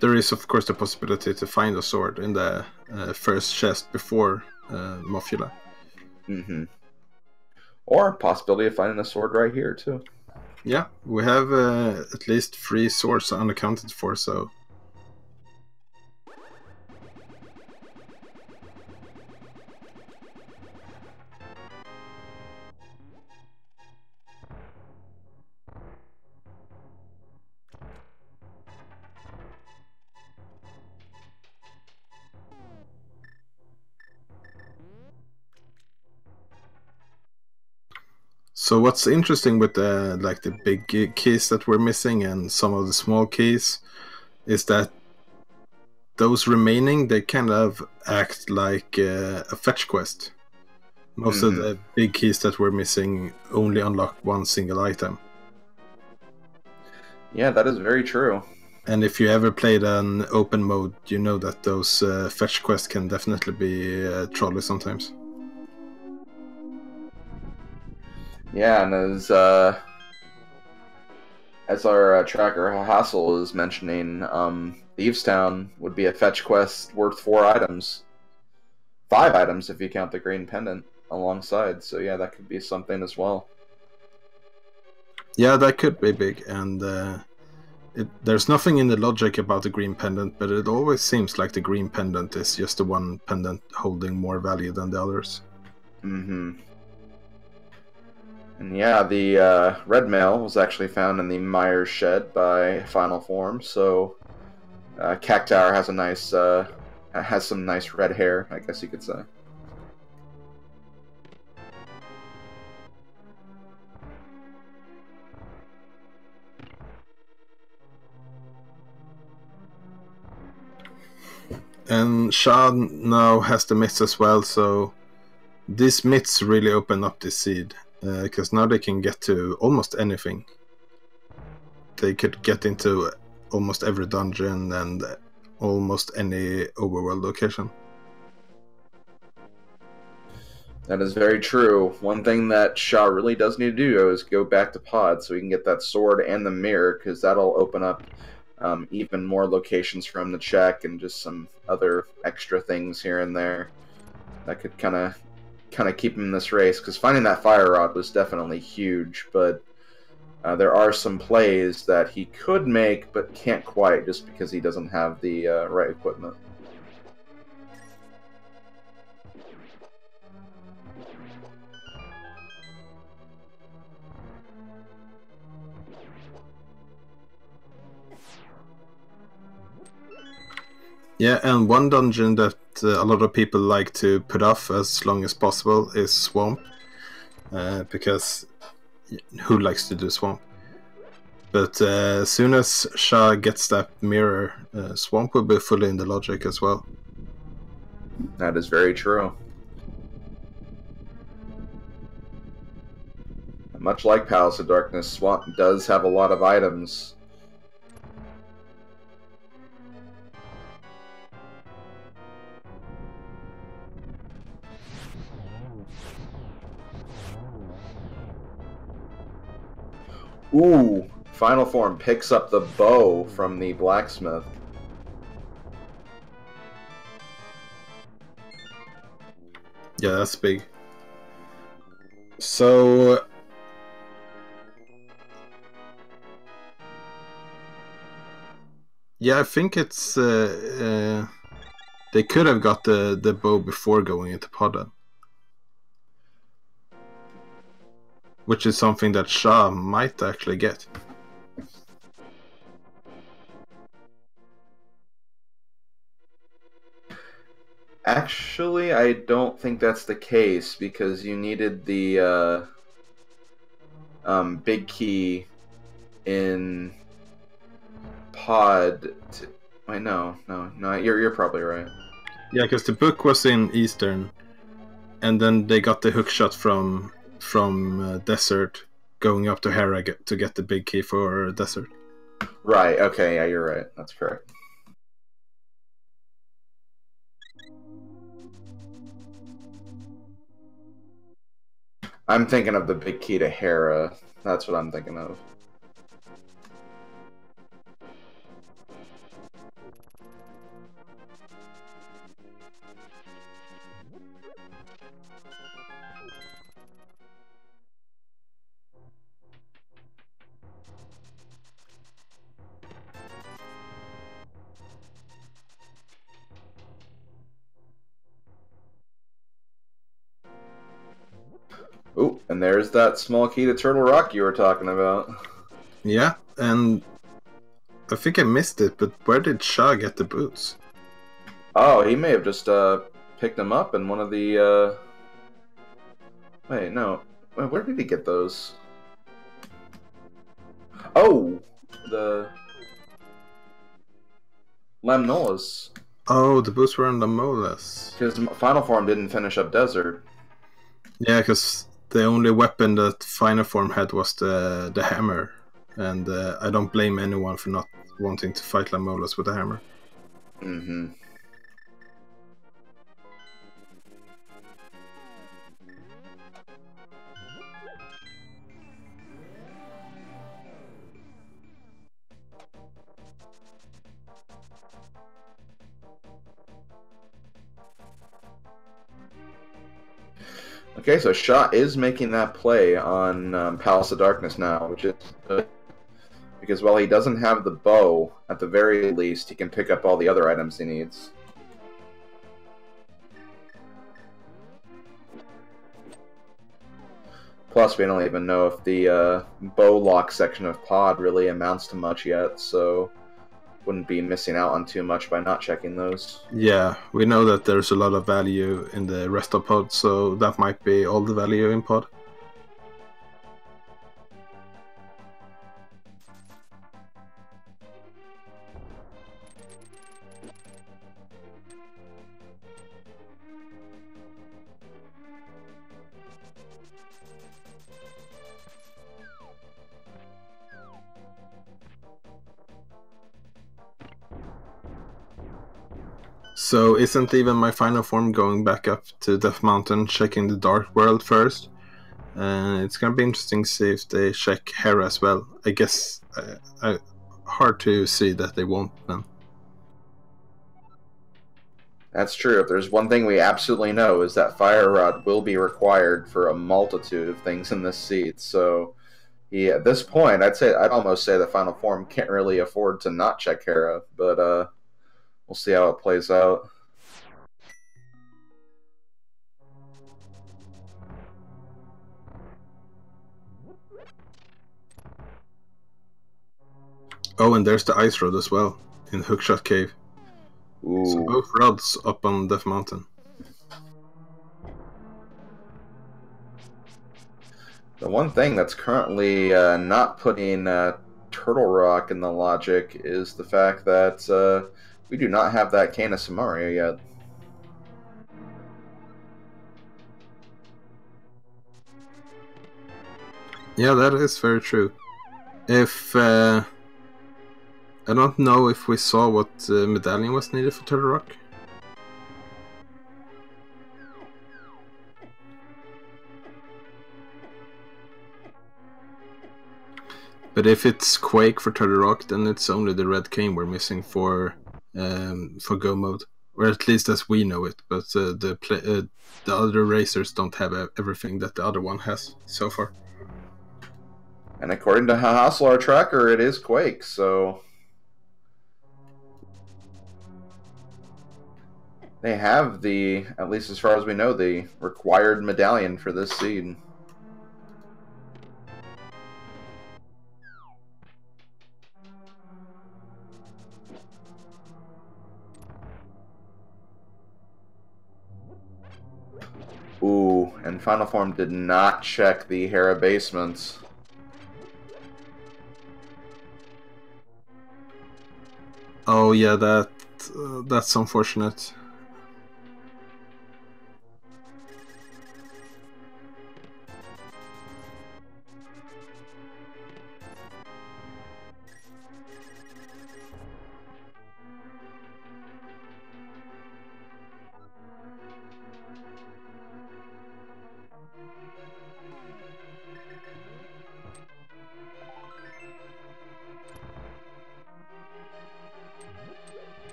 there is of course the possibility to find a sword in the first chest before Mofula. Mm-hmm. Or possibility of finding a sword right here too. Yeah, we have at least 3 swords unaccounted for, so... So what's interesting with the big keys that we're missing and some of the small keys is that those remaining, they kind of act like a fetch quest. Most of the big keys that we're missing only unlock one single item. Yeah, that is very true. And if you ever played an open mode, you know that those fetch quests can definitely be trolly sometimes. Yeah, and as our tracker Hassel is mentioning, Thievestown would be a fetch quest worth 4 items. 5 items if you count the green pendant alongside, so yeah, that could be something as well. Yeah, that could be big, and there's nothing in the logic about the green pendant, but it always seems like the green pendant is just the one pendant holding more value than the others. Mm-hmm. And yeah, the red mail was actually found in the Myers shed by Final Form, so Cactower has a nice, has some nice red hair, I guess you could say. And schaaa now has the myths as well, so these myths really open up this seed, because now they can get to almost anything. They could get into almost every dungeon and almost any overworld location. That is very true. One thing that schaaa really does need to do is go back to pod so we can get that sword and the mirror, because that'll open up even more locations from the check and just some other extra things here and there that could kind of keep him in this race. Because finding that fire rod was definitely huge, but there are some plays that he could make but can't quite just because he doesn't have the right equipment. Yeah, and one dungeon that a lot of people like to put off as long as possible is Swamp, because who likes to do Swamp? But as soon as schaaa gets that mirror, Swamp will be fully in the logic as well. That is very true. Much like Palace of Darkness, Swamp does have a lot of items. Ooh, Final Form picks up the bow from the blacksmith. Yeah, that's big. So yeah, I think it's they could have got the bow before going into Podden, which is something that schaaa might actually get. Actually, I don't think that's the case, because you needed the big key in pod to... Wait, no, you're probably right. Yeah, because the book was in Eastern, and then they got the hookshot from Desert, going up to Hera to get the big key for Desert. Right, okay, yeah, you're right. That's correct. I'm thinking of the big key to Hera. That's what I'm thinking of. And there's that small key to Turtle Rock you were talking about. Yeah, and I think I missed it, but where did schaaa get the boots? Oh, he may have just picked them up in one of the... Wait, no. Wait, where did he get those? Oh! The... Lemnolas. Oh, the boots were in the Molas. Because Final Form didn't finish up Desert. Yeah, because the only weapon that Final Form had was the hammer. And I don't blame anyone for not wanting to fight Lemnolas with a hammer. Mm-hmm. Okay, so schaaa is making that play on Palace of Darkness now, which is good. Because while he doesn't have the bow, at the very least, he can pick up all the other items he needs. Plus, we don't even know if the bow lock section of Pod really amounts to much yet, so wouldn't be missing out on too much by not checking those. Yeah, we know that there's a lot of value in the rest of Pod, so that might be all the value in Pod. So isn't even my final form going back up to Death Mountain, checking the Dark World first? It's gonna be interesting to see if they check Hera as well. I guess hard to see that they won't then. That's true. If there's one thing we absolutely know is that Fire Rod will be required for a multitude of things in this seed. So, yeah, at this point, I'd almost say the Final Form can't really afford to not check Hera, but we'll see how it plays out. Oh, and there's the Ice Rod as well in Hookshot Cave. Ooh. So both rods up on Death Mountain. The one thing that's currently not putting Turtle Rock in the logic is the fact that we do not have that Cane of Samaria yet. Yeah, that is very true. If I don't know if we saw what medallion was needed for Turtle Rock. But if it's Quake for Turtle Rock, then it's only the red cane we're missing for Go mode, or at least as we know it. But the other racers don't have everything that the other one has so far. And according to Hassel, our tracker, it is Quake, so they have the, at least as far as we know, the required medallion for this seed. Ooh, and Final Form did not check the Hera basements. Oh yeah, that's unfortunate.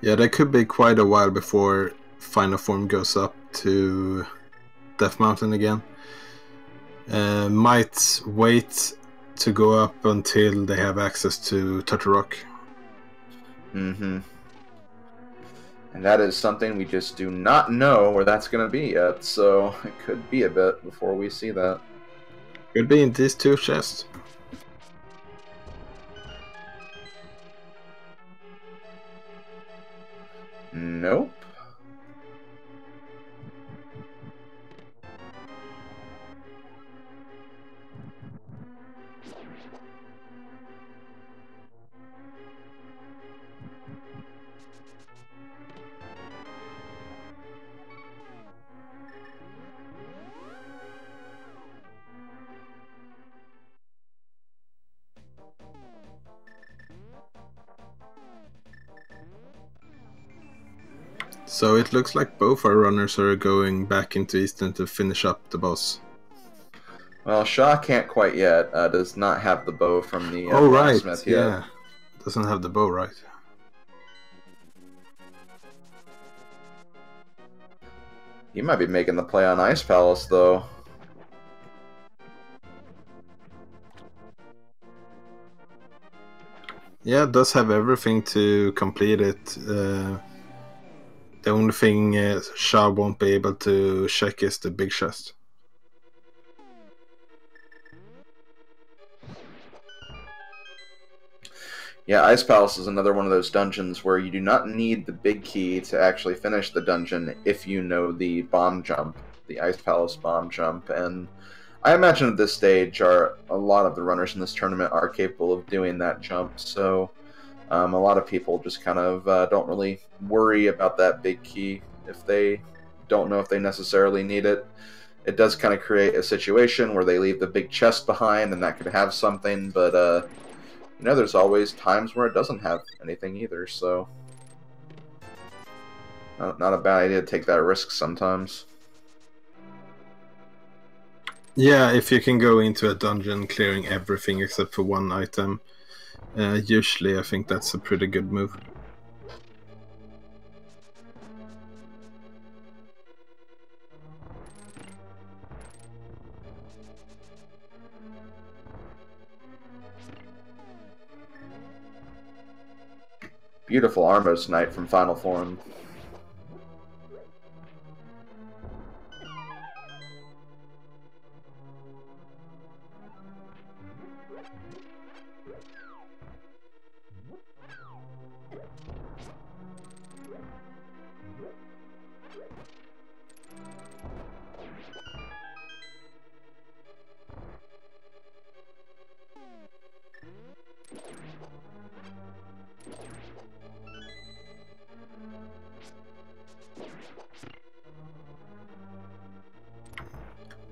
Yeah, that could be quite a while before Final Form goes up to Death Mountain again. might wait to go up until they have access to Turtle Rock. Mm-hmm. And that is something we just do not know where that's going to be yet, so it could be a bit before we see that. Could be in these two chests. Nope. So it looks like both our runners are going back into Eastern to finish up the boss. Well, Schaaa can't quite yet. Does not have the bow from the oh, right. blacksmith yet. Yeah. Doesn't have the bow, right? He might be making the play on Ice Palace, though. Yeah, it does have everything to complete it. The only thing Schaaa won't be able to check is the big chest. Yeah, Ice Palace is another one of those dungeons where you do not need the big key to actually finish the dungeon if you know the bomb jump, the Ice Palace bomb jump. And I imagine at this stage a lot of the runners in this tournament are capable of doing that jump, so a lot of people just kind of don't really worry about that big key if they don't know if they necessarily need it. It does kind of create a situation where they leave the big chest behind, and that could have something, but you know, there's always times where it doesn't have anything either, so not a bad idea to take that risk sometimes. Yeah, if you can go into a dungeon clearing everything except for one item, usually I think that's a pretty good move. Beautiful Armos Knight from Final Form.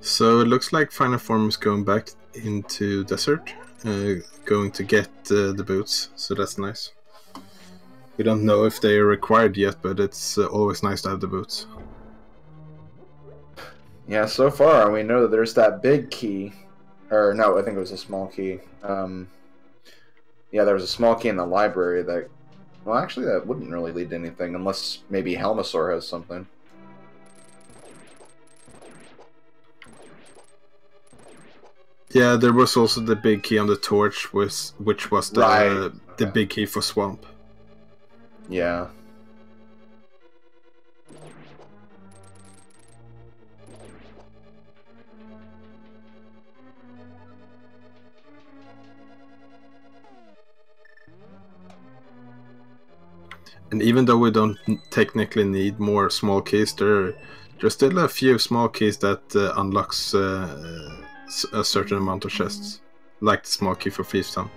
So it looks like Final Form is going back into Desert, going to get the boots, so that's nice. We don't know if they are required yet, but it's always nice to have the boots. Yeah, so far we know that there's that big key, or no, I think it was a small key. Yeah, there was a small key in the library that, well, actually that wouldn't really lead to anything, unless maybe Helmasaur has something. Yeah, there was also the big key on the torch, which was the big key for Swamp. Yeah. And even though we don't technically need more small keys, there's still a few small keys that unlocks a certain amount of chests, like the small key for Thieves Town.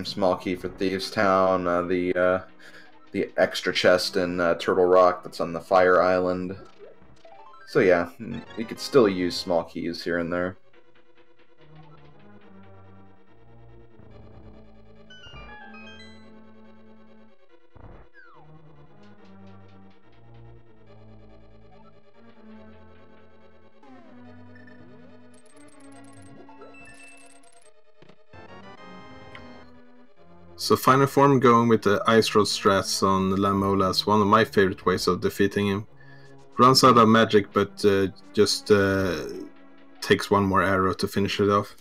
Small key for Thieves Town, the extra chest in Turtle Rock that's on the Fire Island. So yeah, we could still use small keys here and there. So Final Form going with the Ice Road strats on Lamola is one of my favorite ways of defeating him. Runs out of magic, but just takes one more arrow to finish it off.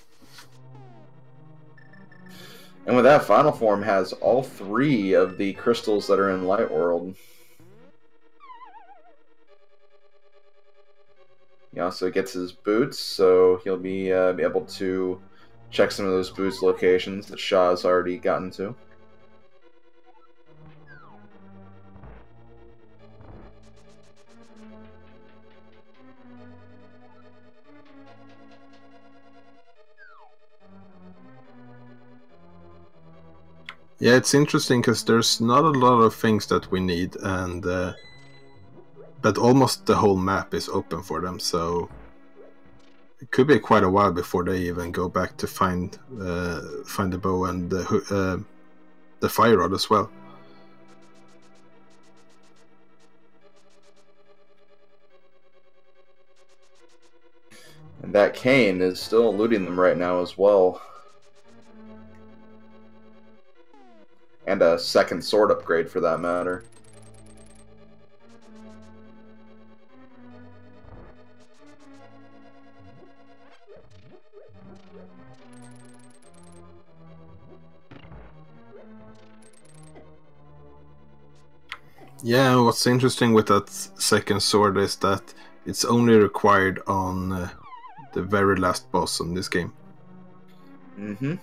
And with that, Final Form has all 3 of the crystals that are in Light World. He also gets his boots, so he'll be able to check some of those boots locations that Schaaa's already gotten to. Yeah, it's interesting because there's not a lot of things that we need, and but almost the whole map is open for them, so it could be quite a while before they even go back to find the bow and the fire rod as well. And that cane is still eluding them right now as well. And a second sword upgrade for that matter. Yeah, what's interesting with that second sword is that it's only required on the very last boss in this game. Mm-hmm.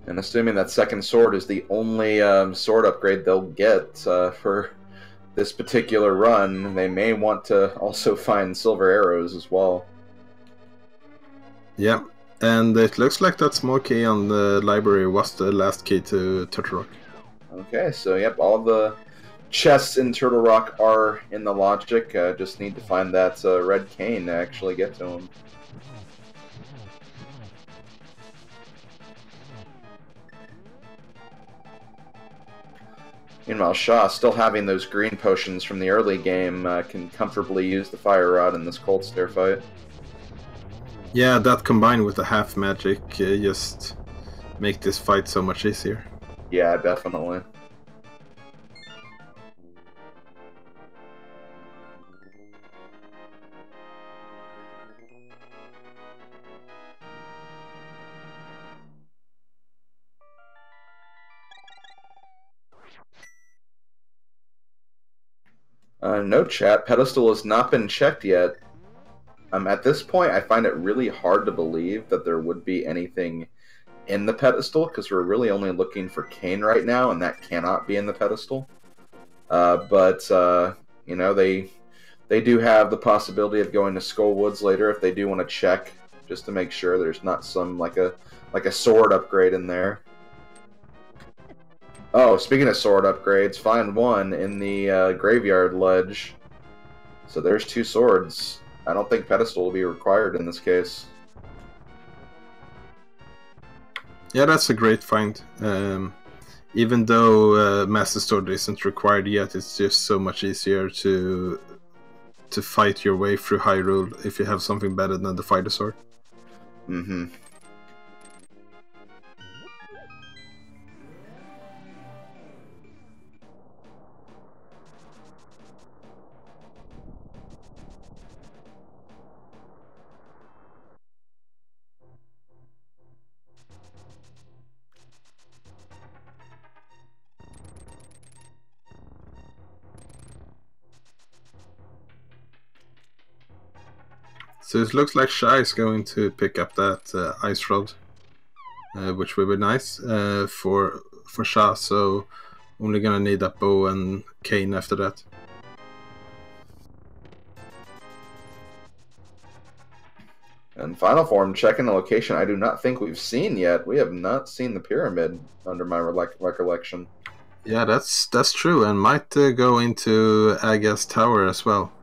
And assuming that second sword is the only sword upgrade they'll get for this particular run, they may want to also find silver arrows as well. Yeah, and it looks like that small key on the library was the last key to Turtle Rock. Okay, so yep, all the chests in Turtle Rock are in the logic. Just need to find that red cane to actually get to them. Meanwhile, Schaaa, still having those green potions from the early game, can comfortably use the fire rod in this cold stare fight. Yeah, that combined with the half magic just make this fight so much easier. Yeah, definitely. No chat. Pedestal has not been checked yet. At this point, I find it really hard to believe that there would be anything in the pedestal, because we're really only looking for Cane right now, and that cannot be in the pedestal. But you know, they do have the possibility of going to Skull Woods later if they do want to check, just to make sure there's not some like a sword upgrade in there. Oh, speaking of sword upgrades, find one in the graveyard ledge. So there's 2 swords. I don't think pedestal will be required in this case. Yeah, that's a great find. Even though Master Sword isn't required yet, it's just so much easier to fight your way through Hyrule if you have something better than the Fighter Sword. Mm-hmm. So it looks like Schaaa is going to pick up that Ice Rod, which will be nice for Schaaa. So only gonna need that bow and cane after that. And Final Form, checking the location I do not think we've seen yet. We have not seen the pyramid under my recollection. Yeah, that's true, and might go into Aga's tower as well.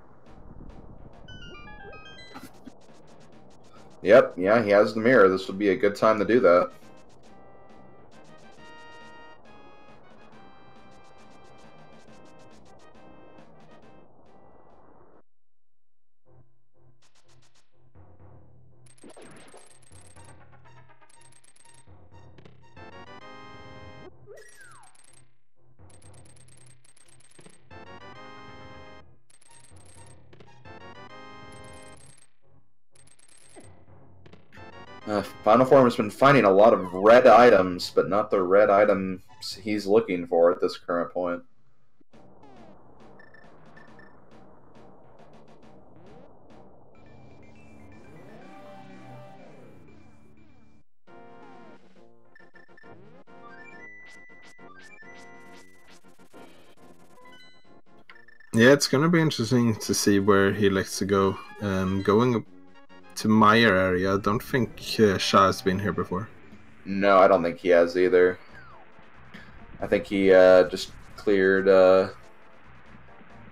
Yep, yeah, he has the mirror. This would be a good time to do that. Final Form has been finding a lot of red items, but not the red items he's looking for at this current point. Yeah, it's gonna be interesting to see where he likes to go. Going up to Meyer area, I don't think schaaa has been here before. No, I don't think he has either. I think he just cleared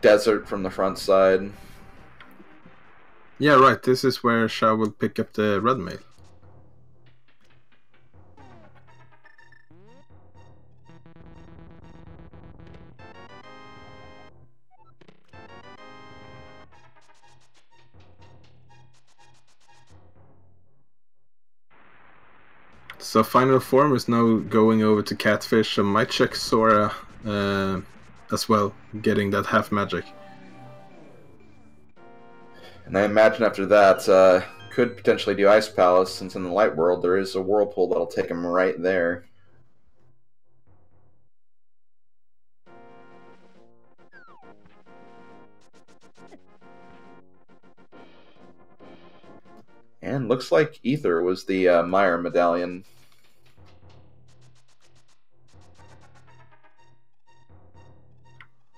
desert from the front side. Yeah, right. This is where schaaa will pick up the red mail. So Final Form is now going over to Catfish, and might check Sora as well, getting that half magic. And I imagine after that, could potentially do Ice Palace, since in the Light World there is a Whirlpool that'll take him right there. And looks like Ether was the Meyer medallion.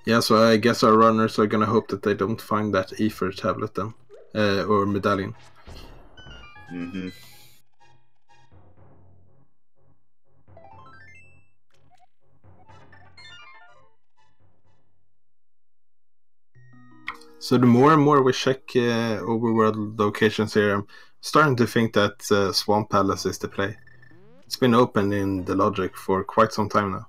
Yeah, so I guess our runners are gonna hope that they don't find that Ether tablet then, or medallion. Mm-hmm. So the more and more we check overworld locations here, I'm starting to think that Swamp Palace is the play. It's been open in the logic for quite some time now.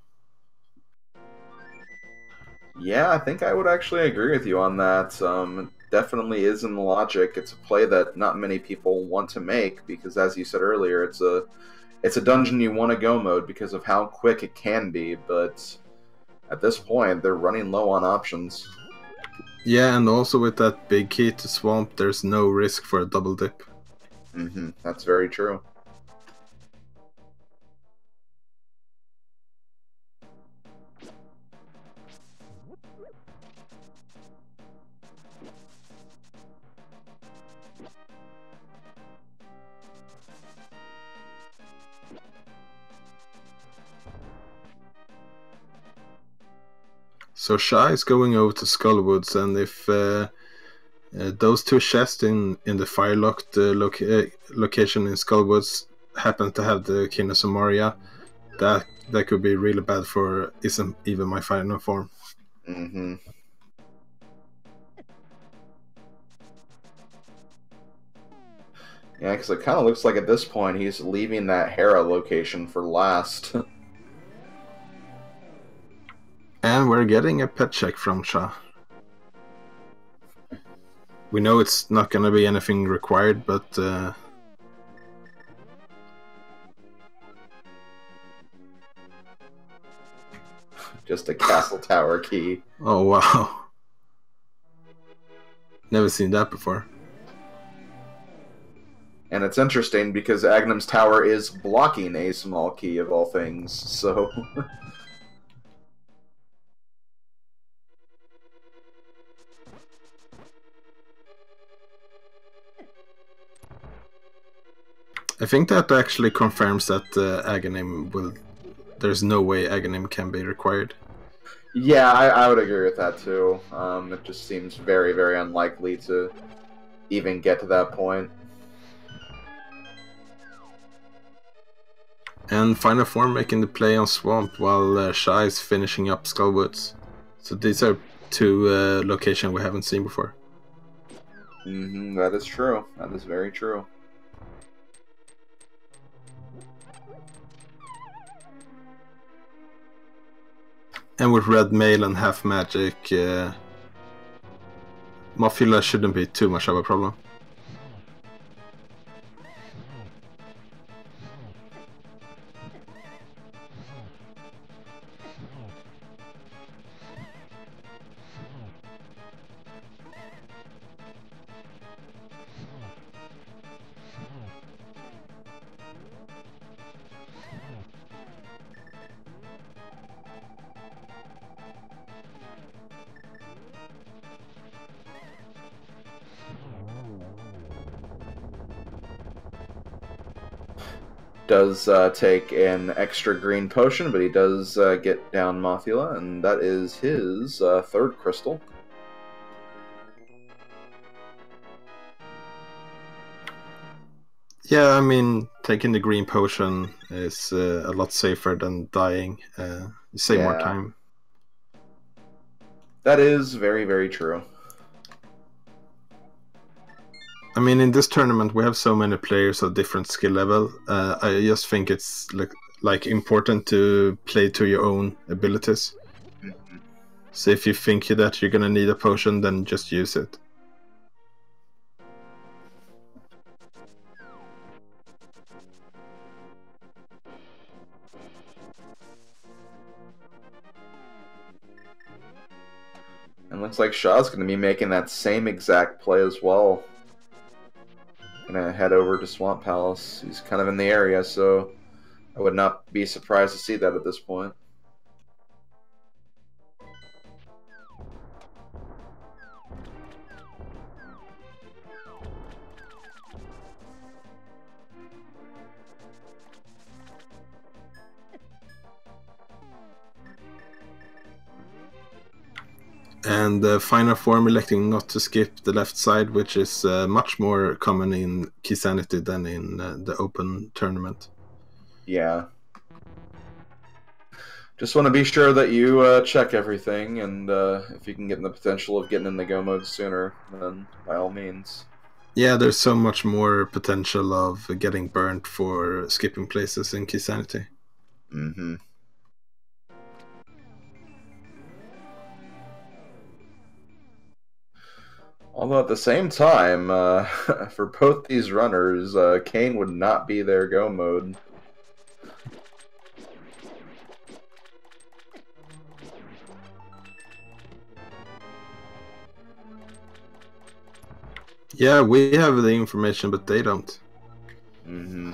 Yeah, I think I would actually agree with you on that. It definitely is in the logic. It's a play that not many people want to make because, as you said earlier, it's a dungeon you want to go mode because of how quick it can be. But at this point, they're running low on options. Yeah, and also with that big key to Swamp, there's no risk for a double dip. Mm-hmm. That's very true. So schaaa is going over to Skullwoods, and if those two chests in the fire-locked location in Skullwoods happen to have the King of Samaria, that could be really bad for IsntEvenMyFinalForm. Mm-hmm. Yeah, because it kind of looks like at this point he's leaving that Hera location for last. And we're getting a pet check from schaaa. We know it's not going to be anything required, but Just a castle tower key. oh wow. Never seen that before. And it's interesting because Agnum's tower is blocking a small key of all things, so... I think that actually confirms that Aghanim will... There's no way Aghanim can be required. Yeah, I would agree with that too. It just seems very, very unlikely to even get to that point. And Final Form making the play on Swamp while schaaa is finishing up Skullwoods. So these are two locations we haven't seen before. Mm-hmm, that is true. That is very true. And with red mail and half magic, Mafila shouldn't be too much of a problem. Does take an extra green potion, but he does get down Mothula, and that is his third crystal. Yeah, I mean, taking the green potion is a lot safer than dying. You save more time. That is very, very true. I mean, in this tournament, we have so many players of different skill level. I just think it's like important to play to your own abilities. Mm-hmm. So if you think that you're gonna need a potion, then just use it. And looks like Shaw's going to be making that same exact play as well. Gonna head over to Swamp Palace. He's kind of in the area, so I would not be surprised to see that at this point. And the final form electing not to skip the left side, which is much more common in Keysanity than in the open tournament. Yeah. Just want to be sure that you check everything, and if you can get in the potential of getting in the go mode sooner, then by all means. Yeah, there's so much more potential of getting burnt for skipping places in Keysanity. Mm-hmm. Although at the same time, for both these runners, Kane would not be their go mode. Yeah, we have the information, but they don't. Mm-hmm.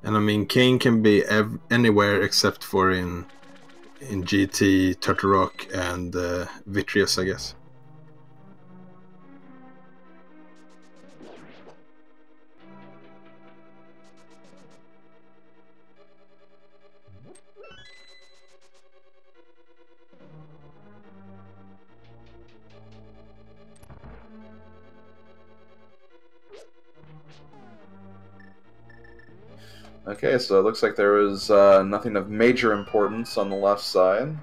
And I mean, Kane can be anywhere except for in GT, Turtle Rock, and Vitreous, I guess. Okay, so it looks like there was nothing of major importance on the left side.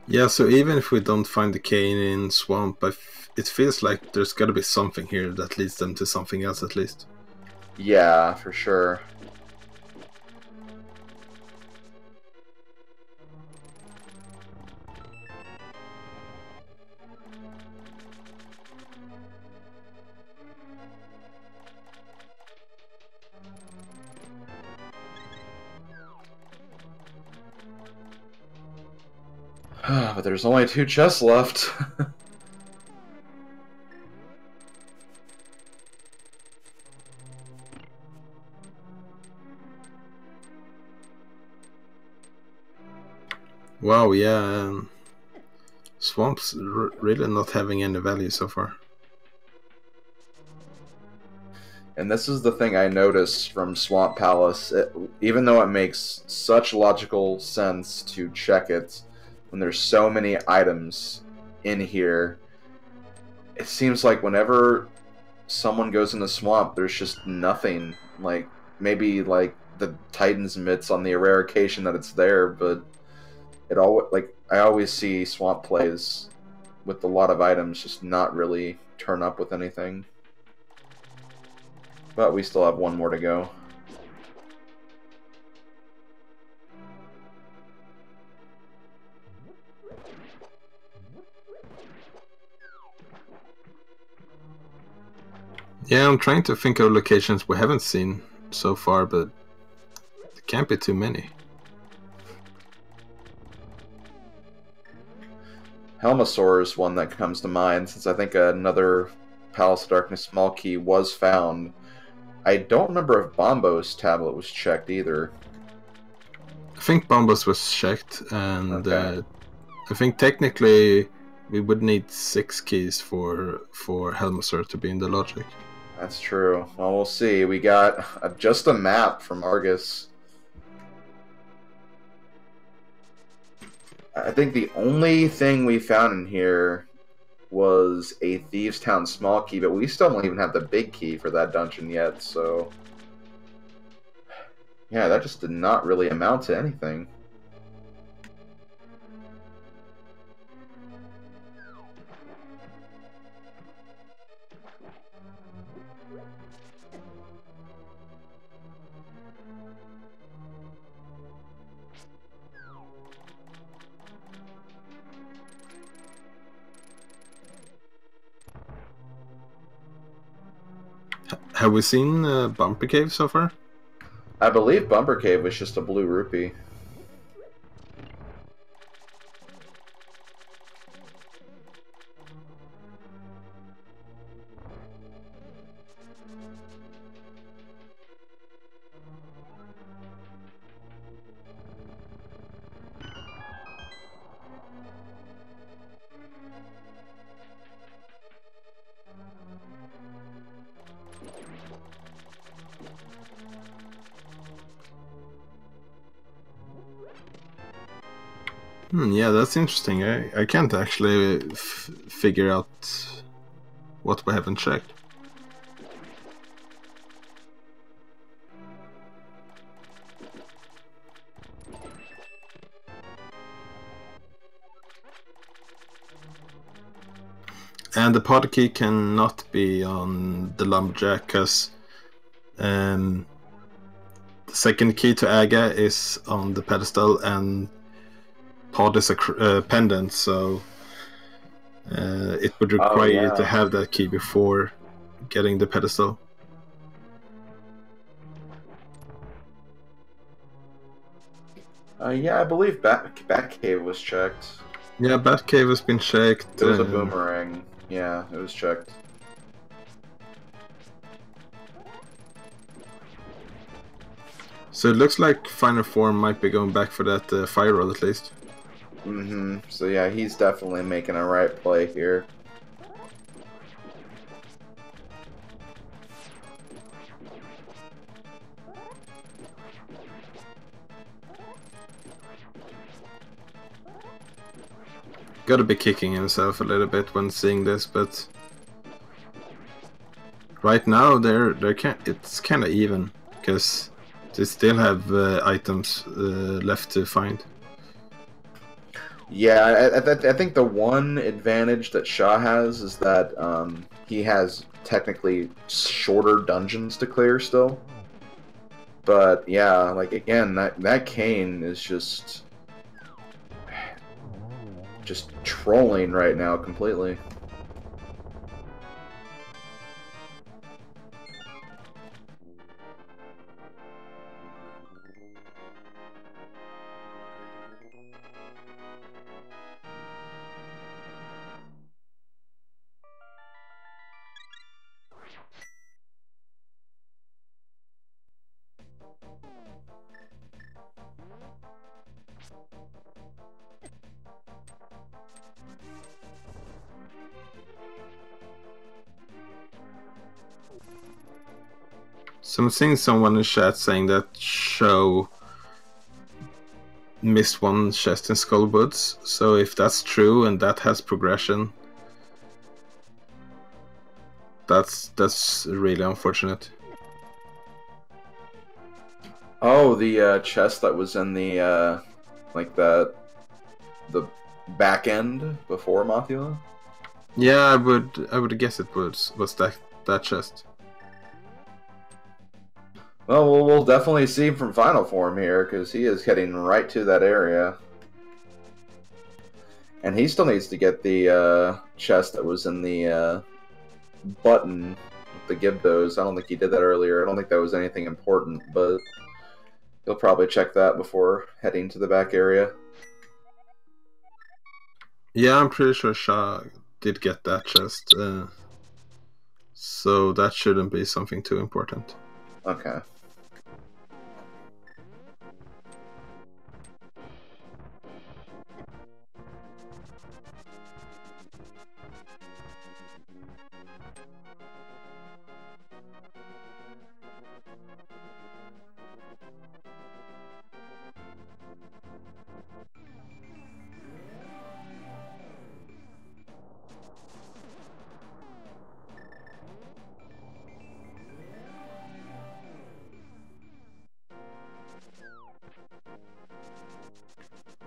Yeah, so even if we don't find the Kane in Swamp, it feels like there's got to be something here that leads them to something else at least. Yeah, for sure. But there's only 2 chests left. Wow, yeah. Swamp's really not having any value so far. And this is the thing I noticed from Swamp Palace. Even though it makes such logical sense to check it, when there's so many items in here, it seems like whenever someone goes in the swamp, there's just nothing. Like, maybe, like, the Titan's mitts on the rare occasion that it's there, but I always see swamp plays with a lot of items just not really turn up with anything. But we still have one more to go. Yeah, I'm trying to think of locations we haven't seen so far, but there can't be too many. Helmasaur is one that comes to mind, since I think another Palace of Darkness small key was found. I don't remember if Bombo's tablet was checked either. I think Bombos was checked, and Okay. I think technically we would need 6 keys for Helmasaur to be in the logic. That's true. Well, we'll see. We got just a map from Argus. I think the only thing we found in here was a Thieves' Town small key, but we still don't even have the big key for that dungeon yet, so... Yeah, that just did not really amount to anything. Have we seen Bumper Cave so far? I believe Bumper Cave was just a blue rupee. Yeah, that's interesting. I can't actually figure out what we haven't checked. And the pod key cannot be on the Lumberjack because the second key to Aga is on the pedestal and pod is a pendant, so it would require you to have that key before getting the pedestal. Yeah, I believe Batcave was checked. Yeah, Batcave has been checked. It was a boomerang. Yeah, it was checked. So it looks like Final Form might be going back for that fire roll at least. So yeah, he's definitely making a right play here. Gotta be kicking himself a little bit when seeing this, but right now it's kind of even because they still have items left to find. Yeah, I think the one advantage that Schaaa has is that he has technically shorter dungeons to clear still. But yeah, like again, that Cane is just trolling right now completely. So I'm seeing someone in chat saying that Show missed one chest in Skullwoods. So if that's true and that has progression, that's really unfortunate. Oh, the chest that was in the like the back end before Mothula? Yeah, I would guess it was that chest. Well, we'll definitely see from Final Form here, because he is heading right to that area. And he still needs to get the chest that was in the button the Gibdos. I don't think he did that earlier. I don't think that was anything important, but he'll probably check that before heading to the back area. Yeah, I'm pretty sure schaaa did get that chest, so that shouldn't be something too important. Okay.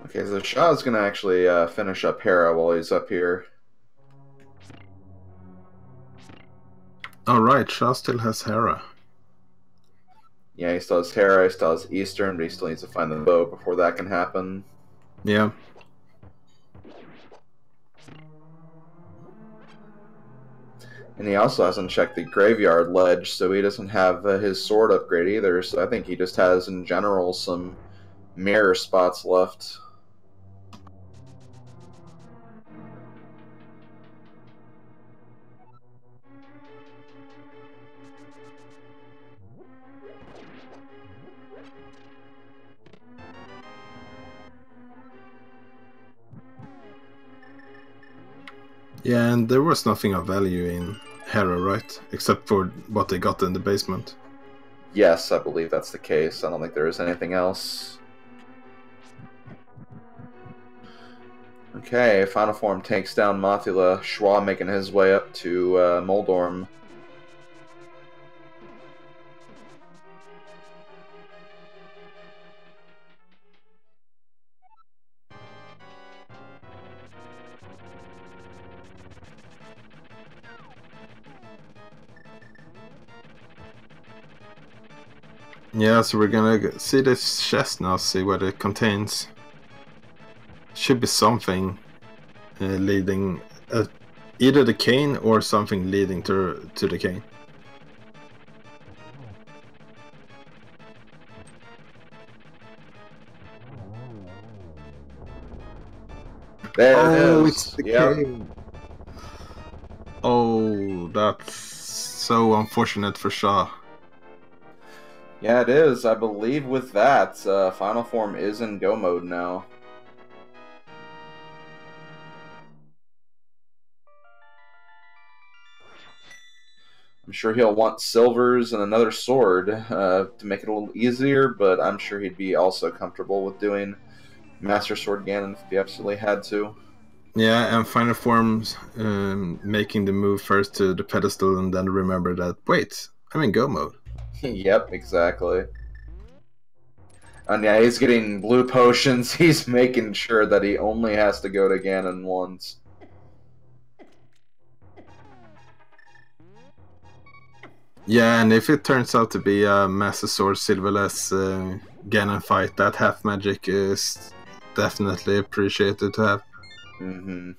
Okay, so Shah's gonna actually finish up Hera while he's up here. Alright, schaaa still has Hera. Yeah, he still has Hera, he still has Eastern, but he still needs to find the boat before that can happen. Yeah. And he also hasn't checked the graveyard ledge, so he doesn't have his sword upgrade either, so I think he just has, in general, some mirror spots left. Yeah, and there was nothing of value in Hera, right? Except for what they got in the basement. Yes, I believe that's the case. I don't think there is anything else. Okay, Final Form takes down Mothula. Schwa making his way up to Moldorm. Yeah, so we're gonna see this chest now, see what it contains. Should be something leading, either the cane or something leading to the cane. There it is. It's the cane. Oh, that's so unfortunate for schaaa. Yeah, it is. I believe with that, Final Form is in go mode now. I'm sure he'll want silvers and another sword to make it a little easier, but I'm sure he'd be also comfortable with doing Master Sword Ganon if he absolutely had to. Yeah, and Final Form's making the move first to the pedestal and then remember that, wait, I'm in go mode. Yep, exactly. And yeah, he's getting blue potions. He's making sure that he only has to go to Ganon once. Yeah, and if it turns out to be a Master Sword Silverless Ganon fight, that half magic is definitely appreciated to have. Mm-hmm.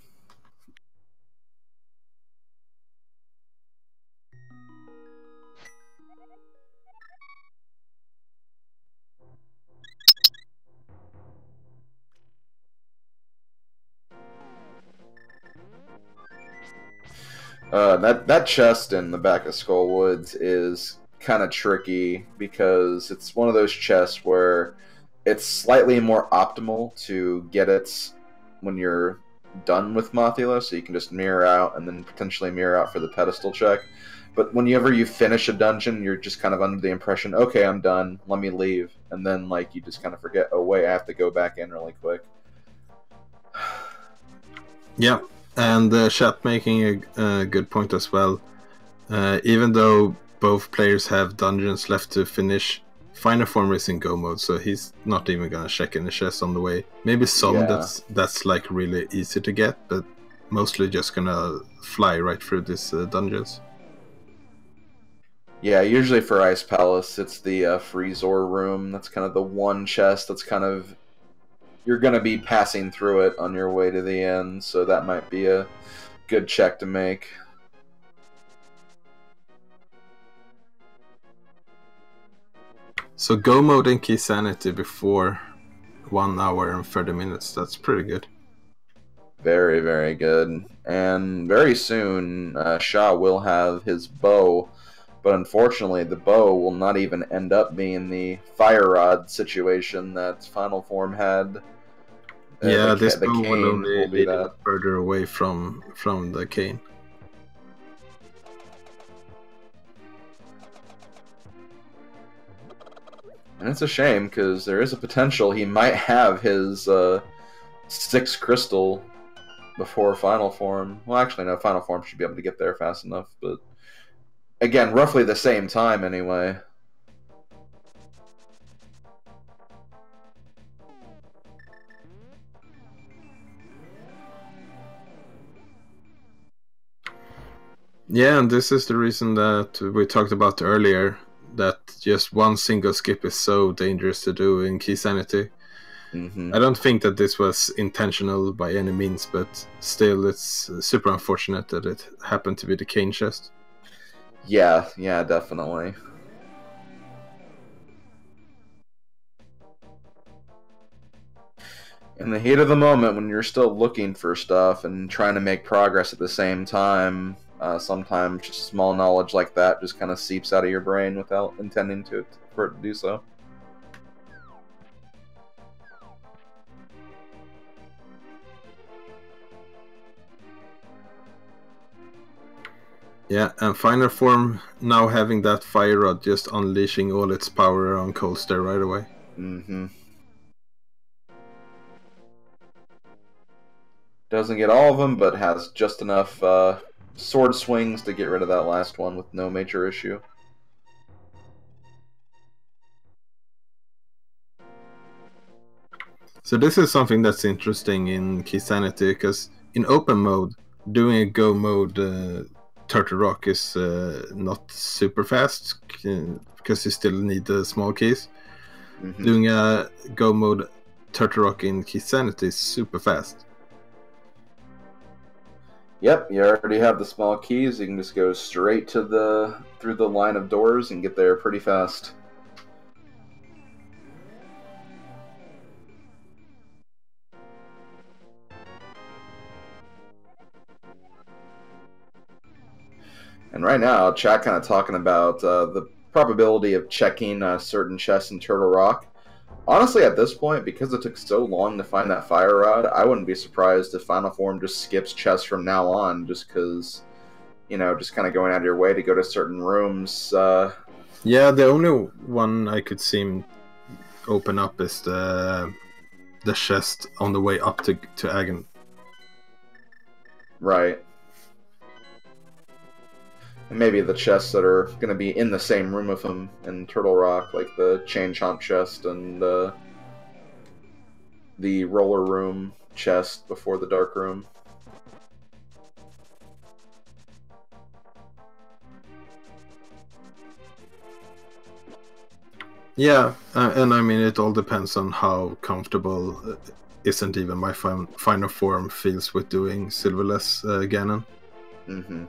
That chest in the back of Skullwoods is kind of tricky because it's one of those chests where it's slightly more optimal to get it when you're done with Mothula, so you can just mirror out and then potentially mirror out for the pedestal check. But whenever you finish a dungeon, you're just kind of under the impression, okay, I'm done, let me leave. And then like you just kind of forget, oh wait, I have to go back in really quick. Yeah. And chat making a good point as well. Even though both players have dungeons left to finish, Final Form is in go mode, so he's not even gonna check in the chest on the way. Maybe some that's like really easy to get, but mostly just gonna fly right through these dungeons. Yeah, usually for Ice Palace, it's the Freezor room. That's kind of the one chest that's kind of... You're going to be passing through it on your way to the end, so that might be a good check to make. So go mode in Keysanity before 1 hour and 30 minutes. That's pretty good. Very, very good. And very soon, Schaaa will have his bow, but unfortunately, the bow will not even end up being the fire rod situation that Final Form had. Yeah, this the bow will cane only will be lead him that. further away from the cane. And it's a shame, because there is a potential he might have his 6th crystal before Final Form. Well, actually, no, Final Form should be able to get there fast enough, but again, roughly the same time anyway. Yeah, and this is the reason that we talked about earlier, that just one single skip is so dangerous to do in Keysanity. Mm-hmm. I don't think that this was intentional by any means, but still it's super unfortunate that it happened to be the cane chest. Yeah, definitely. In the heat of the moment, when you're still looking for stuff and trying to make progress at the same time, sometimes just small knowledge like that just kind of seeps out of your brain without intending for it to do so. Yeah, and Final Form now having that fire rod just unleashing all its power on Coldster right away. Mm-hmm. Doesn't get all of them, but has just enough sword swings to get rid of that last one with no major issue. So this is something that's interesting in Keysanity, because in open mode, doing a go mode Turtle Rock is not super fast, because you still need the small keys. Mm-hmm. Doing a go mode Turtle Rock in Keysanity is super fast. Yep, you already have the small keys. You can just go straight to through the line of doors and get there pretty fast. And right now, chat kind of talking about the probability of checking certain chests in Turtle Rock. Honestly, at this point, because it took so long to find that fire rod, I wouldn't be surprised if Final Form just skips chests from now on, just because, you know, just kind of going out of your way to go to certain rooms. Yeah, the only one I could see him open up is the chest on the way up to Agon. Right. And maybe the chests that are going to be in the same room with him in Turtle Rock, like the Chain Chomp chest and the Roller Room chest before the Dark Room. Yeah, and I mean, it all depends on how comfortable Isn't Even My Final Form feels with doing Silverless Ganon. Mm-hmm.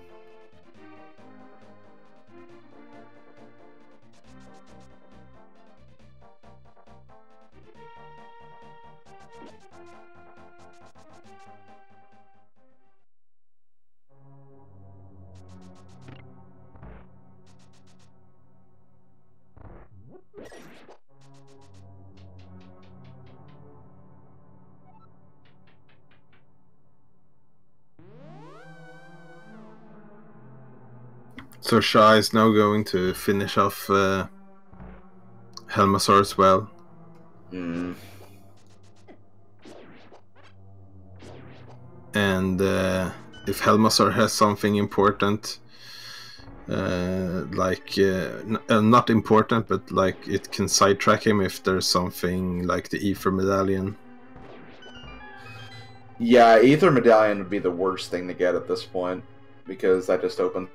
So Schaaa is now going to finish off Helmasaur as well. Mm. And if Helmasaur has something important, not important, but like it can sidetrack him if there's something like the Ether Medallion. Yeah, Ether Medallion would be the worst thing to get at this point, because that just opens.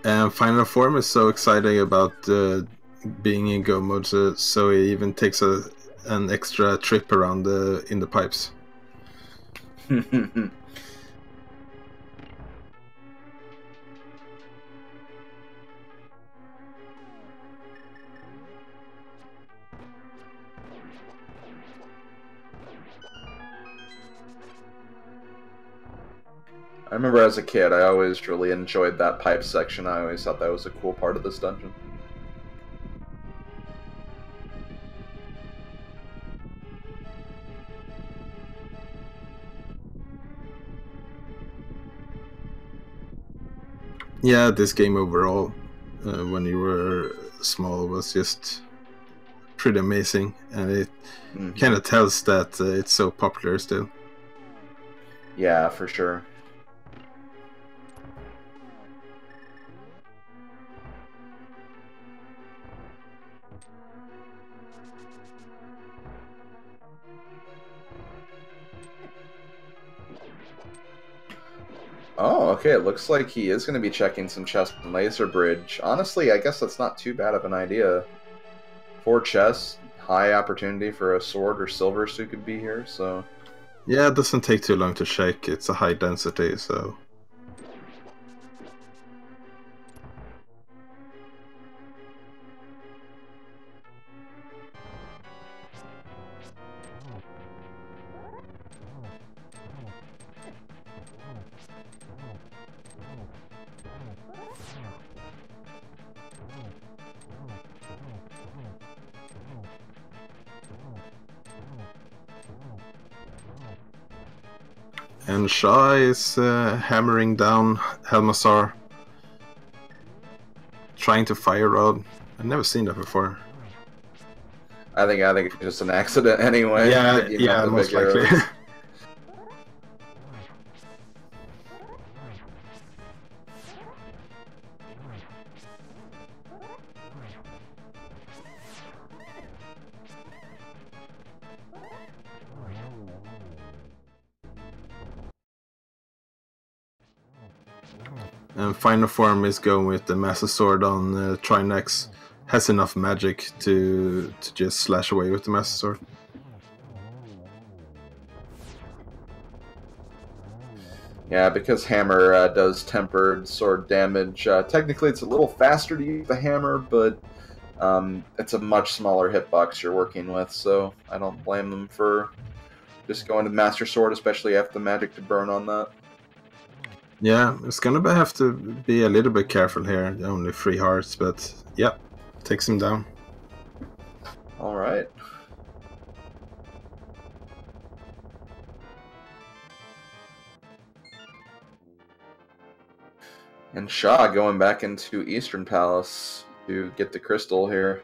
And Final Form is so exciting about being in go mode, so he even takes an extra trip around in the pipes. I remember as a kid, I always really enjoyed that pipe section. I always thought that was a cool part of this dungeon. Yeah, this game overall, when you were small, was just pretty amazing, and it kind of tells that it's so popular still. Yeah, for sure. Oh, okay, it looks like he is going to be checking some chest and laser bridge. Honestly, I guess that's not too bad of an idea. 4 chests, high opportunity for a sword or silver suit could be here, so... Yeah, it doesn't take too long to shake. It's a high density, so... And schaaa is hammering down Helmassar, trying to fire rod. I've never seen that before. I think it's just an accident anyway. Yeah, most likely. And Final Form is going with the Master Sword on Trinex. Has enough magic to just slash away with the Master Sword. Yeah, because hammer does tempered sword damage. Technically, it's a little faster to use the hammer, but it's a much smaller hitbox you're working with, so I don't blame them for just going to Master Sword, especially after the magic to burn on that. Yeah, it's gonna have to be a little bit careful here. Only 3 hearts, but yeah, takes him down. Alright. And schaaa going back into Eastern Palace to get the crystal here.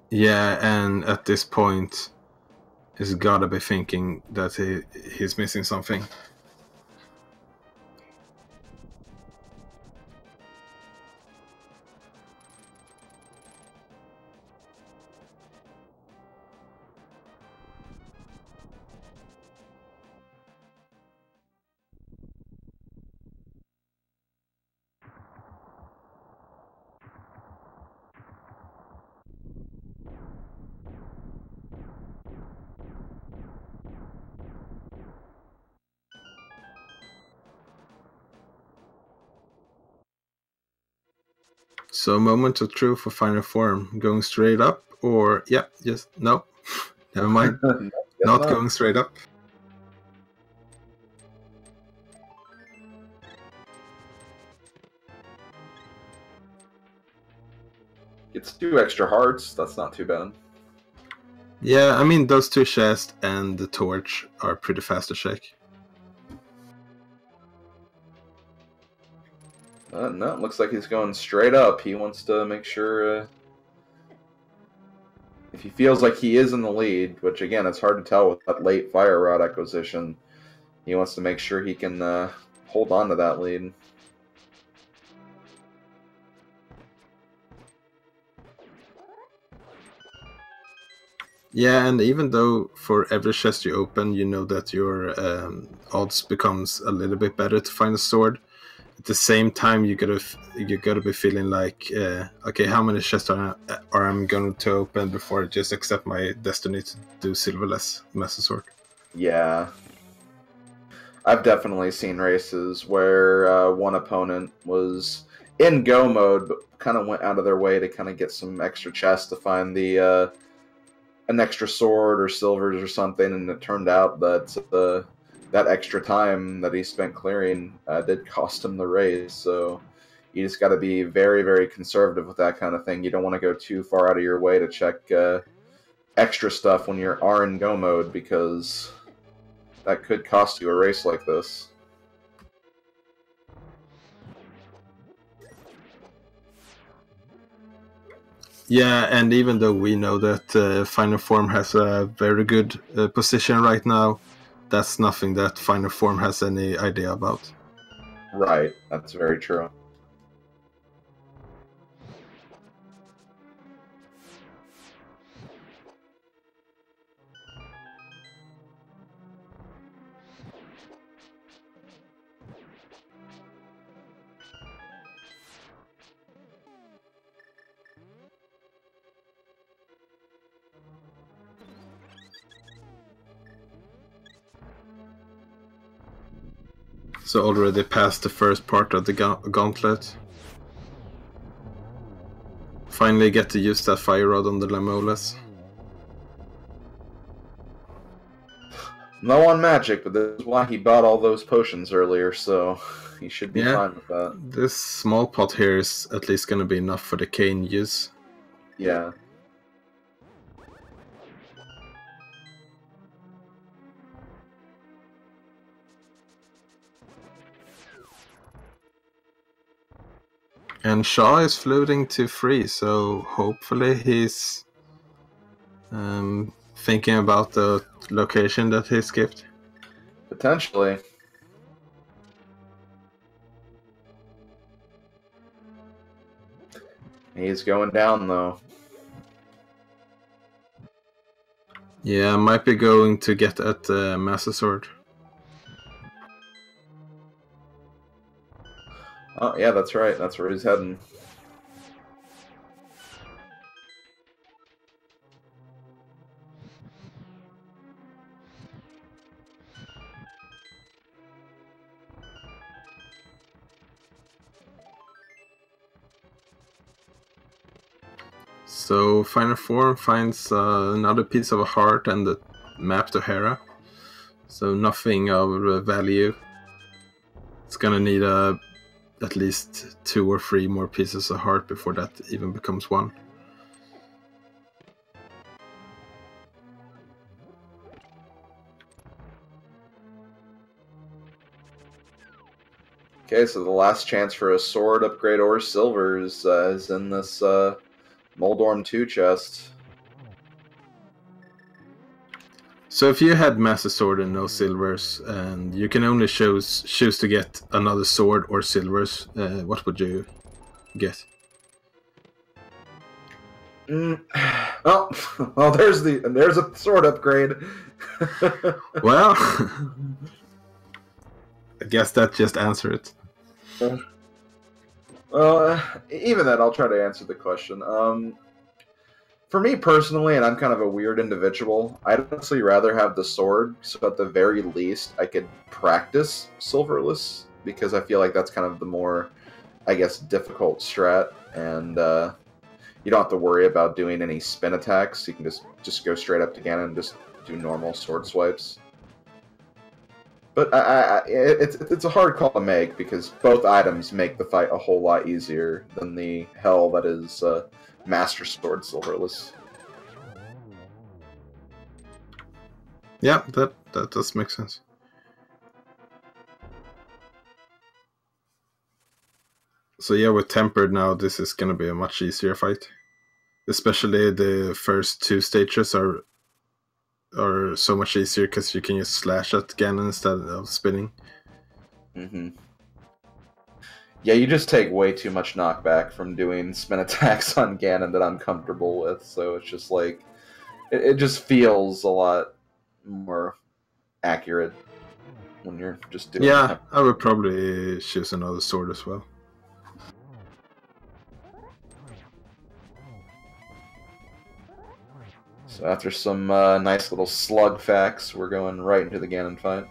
Yeah, and at this point, he's gotta be thinking that he's missing something. So, moment of truth for Final Form. Going straight up, or yeah, just no. Never mind. Not going straight up. Gets 2 extra hearts. That's not too bad. Yeah, I mean, those 2 chests and the torch are pretty fast to shake. No, looks like he's going straight up. He wants to make sure if he feels like he is in the lead, which again, it's hard to tell with that late fire rod acquisition, he wants to make sure he can hold on to that lead. Yeah, and even though for every chest you open, you know that your odds becomes a little bit better to find a sword. At the same time, you gotta be feeling like, okay, how many chests are I'm going to open before I just accept my destiny to do silverless Master Sword? Yeah. I've definitely seen races where one opponent was in go mode, but kind of went out of their way to kind of get some extra chests to find the an extra sword or silvers or something, and it turned out that that extra time that he spent clearing did cost him the race. So you just got to be very, very conservative with that kind of thing. You don't want to go too far out of your way to check extra stuff when you're in go mode, because that could cost you a race like this. Yeah, and even though we know that Final Form has a very good position right now, that's nothing that Final Form has any idea about. Right, that's very true. So already past the first part of the gauntlet. Finally get to use that fire rod on the Lamolas. No on magic, but this is why he bought all those potions earlier, so he should be fine with that. This small pot here is at least going to be enough for the cane use. Yeah. And Schaaa is floating to 3, so hopefully he's thinking about the location that he skipped. Potentially. He's going down, though. Yeah, might be going to get at the Master Sword. Oh, yeah, that's right. That's where he's heading. So Final Form finds another piece of a heart and the map to Hera. So nothing of value. It's gonna need at least 2 or 3 more pieces of heart before that even becomes 1. Okay, so the last chance for a sword upgrade or silvers is in this Moldorm 2 chest. So if you had Master Sword and no silvers, and you can only choose to get another sword or silvers, what would you get? Oh, well, there's a sword upgrade. Well, I guess that just answered it. Well, even then, I'll try to answer the question. For me personally, and I'm kind of a weird individual, I'd honestly rather have the sword, so at the very least, I could practice silverless, because I feel like that's kind of the more, I guess, difficult strat, and you don't have to worry about doing any spin attacks. You can just go straight up to Ganon and just do normal sword swipes. But it's a hard call to make, because both items make the fight a whole lot easier than the hell that is Master Sword silverless. Yeah, that does make sense. So yeah, with Tempered now, this is gonna be a much easier fight. Especially the first 2 stages are so much easier because you can just slash at Ganon instead of spinning. Yeah, you just take way too much knockback from doing spin attacks on Ganon that I'm comfortable with, so it's just like, it just feels a lot more accurate when you're just doing. Yeah, I would probably choose another sword as well. So after some nice little slug facts, we're going right into the Ganon fight.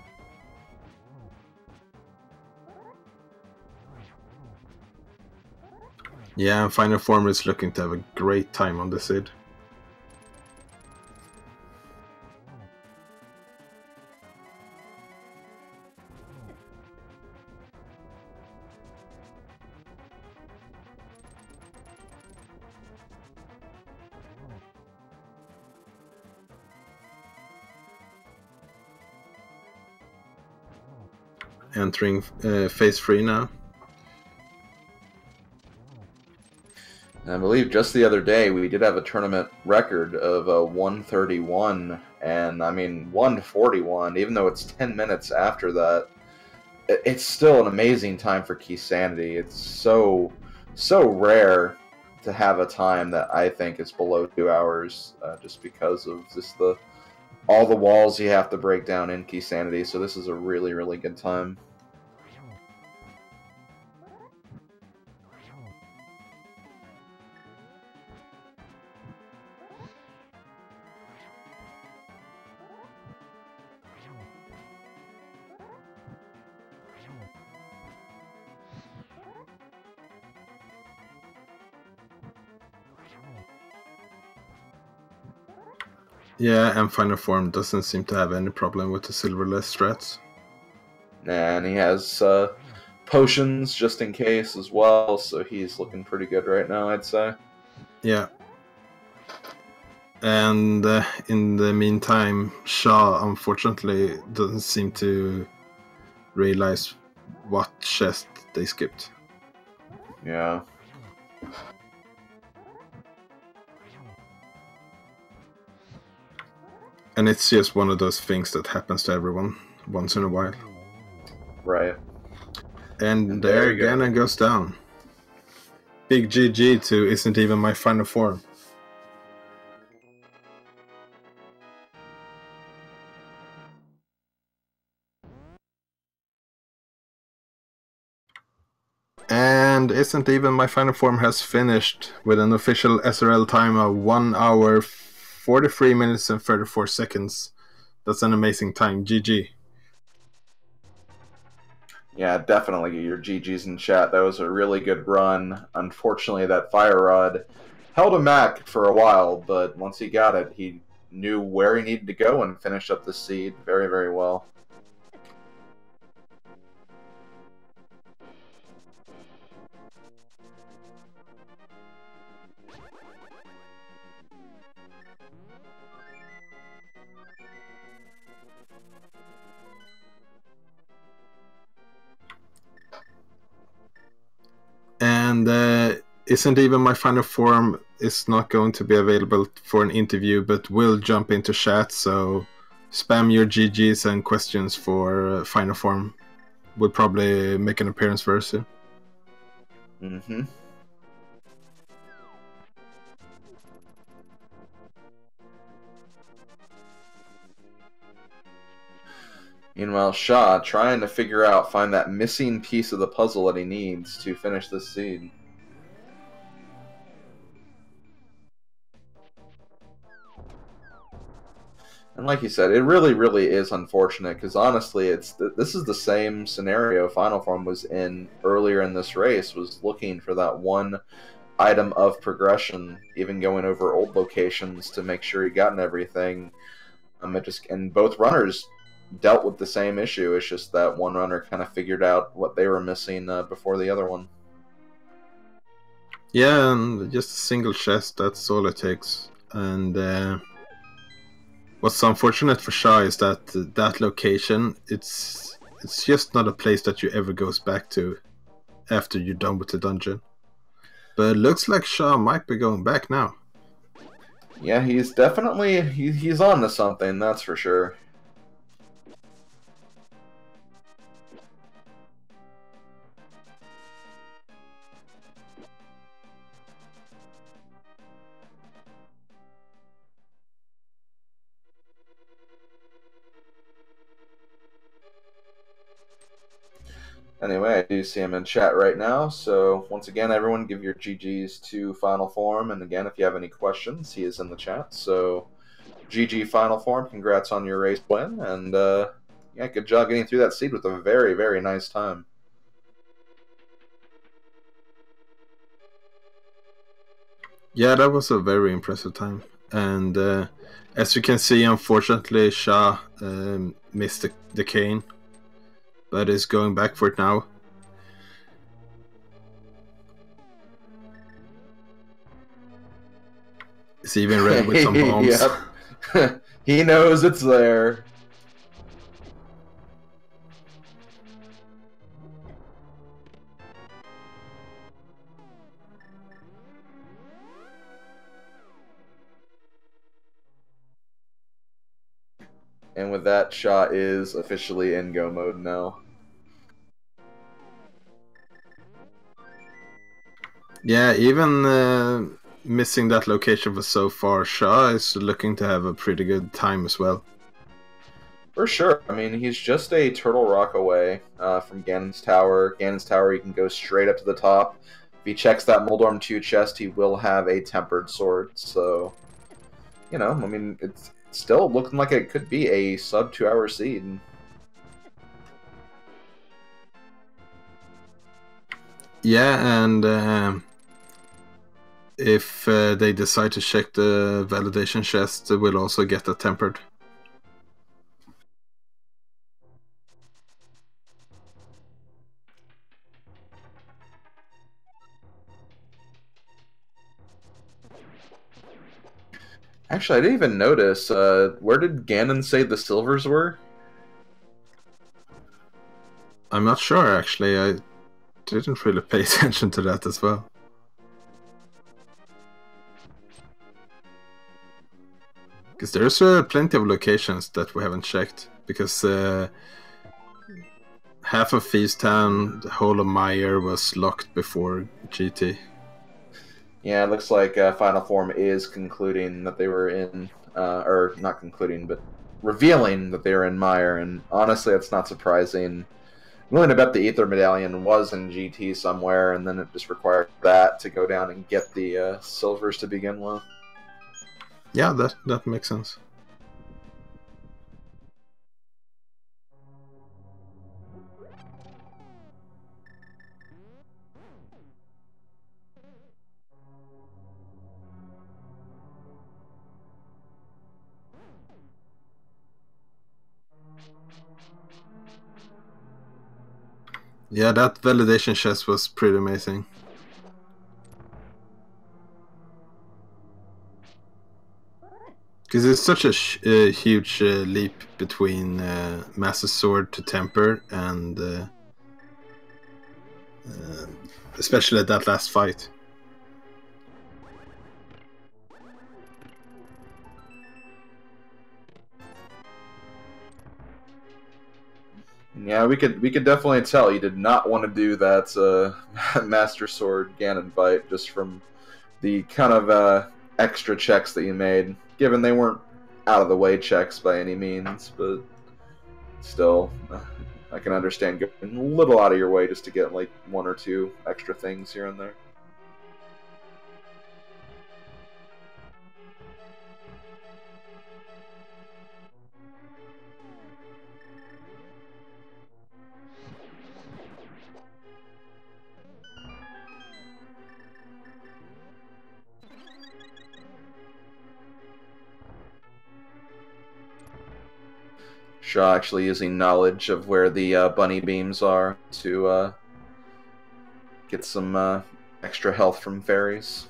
Yeah, and Final Form is looking to have a great time on the Sid. Entering phase 3 now. And I believe just the other day we did have a tournament record of 131, and I mean 141. Even though it's 10 minutes after that, it's still an amazing time for Keysanity. It's so rare to have a time that I think is below 2 hours, just because of all the walls you have to break down in Keysanity. So this is a really good time. Yeah, and Final Form doesn't seem to have any problem with the silverless strats. And he has potions just in case as well, so he's looking pretty good right now, I'd say. Yeah. And in the meantime, Schaaa unfortunately doesn't seem to realize what chest they skipped. Yeah. And it's just one of those things that happens to everyone once in a while. Right. And there Ganon goes down. Big GG to Isn't Even My Final Form. And Isn't Even My Final Form has finished with an official SRL time of 1 hour, 43 minutes and 34 seconds. That's an amazing time. GG. Yeah, definitely get your GGs in chat. That was a really good run. Unfortunately, that Fire Rod held him back for a while, but once he got it, he knew where he needed to go and finished up the seed very well. And Isn't Even My Final Form is not going to be available for an interview, but will jump into chat, so spam your GGs and questions for Final Form. Will probably make an appearance very soon. Mm-hmm. Meanwhile, Schaaa trying to find that missing piece of the puzzle that he needs to finish this seed. And like you said, it really is unfortunate, because honestly, this is the same scenario Final Form was in earlier in this race, was looking for that one item of progression, even going over old locations to make sure he gotten everything. And both runners dealt with the same issue. It's just that one runner kind of figured out what they were missing before the other one. Yeah, and just a single chest, that's all it takes. And what's unfortunate for Schaaa is that that location, it's just not a place that you ever goes back to after you're done with the dungeon. But it looks like Schaaa might be going back now. Yeah, he's definitely he's on to something, that's for sure. Anyway, I do see him in chat right now. So once again, everyone, give your GGs to Final Form. And again, if you have any questions, he is in the chat. So GG Final Form, congrats on your race win. And yeah, good job getting through that seed with a very, very nice time. Yeah, that was a very impressive time. And as you can see, unfortunately, schaaa missed the cane, but is going back for it now. It's even ready with some bombs. Yep. He knows it's there. And with that, schaaa is officially in go mode now. Yeah, even missing that location for so far, schaaa is looking to have a pretty good time as well. For sure. I mean, he's just a turtle rock away from Ganon's Tower. Ganon's Tower, he can go straight up to the top. If he checks that Moldorm 2 chest, he will have a tempered sword. So, you know, I mean, it's still looking like it could be a sub 2 hour seed. Yeah, and if they decide to check the validation chest, they will also get a tempered. Actually, I didn't even notice. Where did Ganon say the silvers were? I'm not sure, actually. I didn't really pay attention to that as well. Because there's plenty of locations that we haven't checked. Because half of Feast Town, the whole of Meyer was locked before GT. Yeah, it looks like Final Form is concluding that they were in, or not concluding, but revealing that they were in Meyer, and honestly, that's not surprising. I'm willing to bet the Ether Medallion was in GT somewhere, and then it just required that to go down and get the silvers to begin with. Yeah, that makes sense. Yeah, that validation chest was pretty amazing. Because it's such a huge leap between Master Sword to Temper, and especially that last fight. Yeah, we could definitely tell you did not want to do that Master Sword Ganon fight just from the kind of extra checks that you made, given they weren't out of the way checks by any means, but still, I can understand going a little out of your way just to get like 1 or 2 extra things here and there. schaaa actually using knowledge of where the bunny beams are to get some extra health from fairies.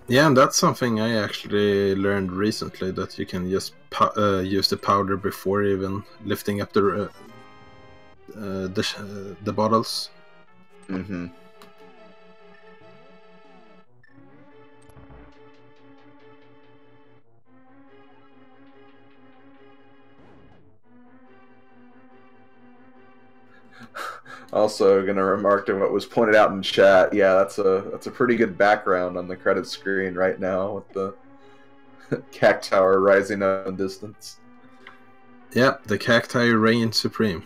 Yeah, and that's something I actually learned recently, that you can just use the powder before even lifting up the bottles. Mm-hmm. Also, gonna remark to what was pointed out in chat. Yeah, that's a pretty good background on the credit screen right now with the Cac Tower rising up in distance. Yep, the cacti reign supreme.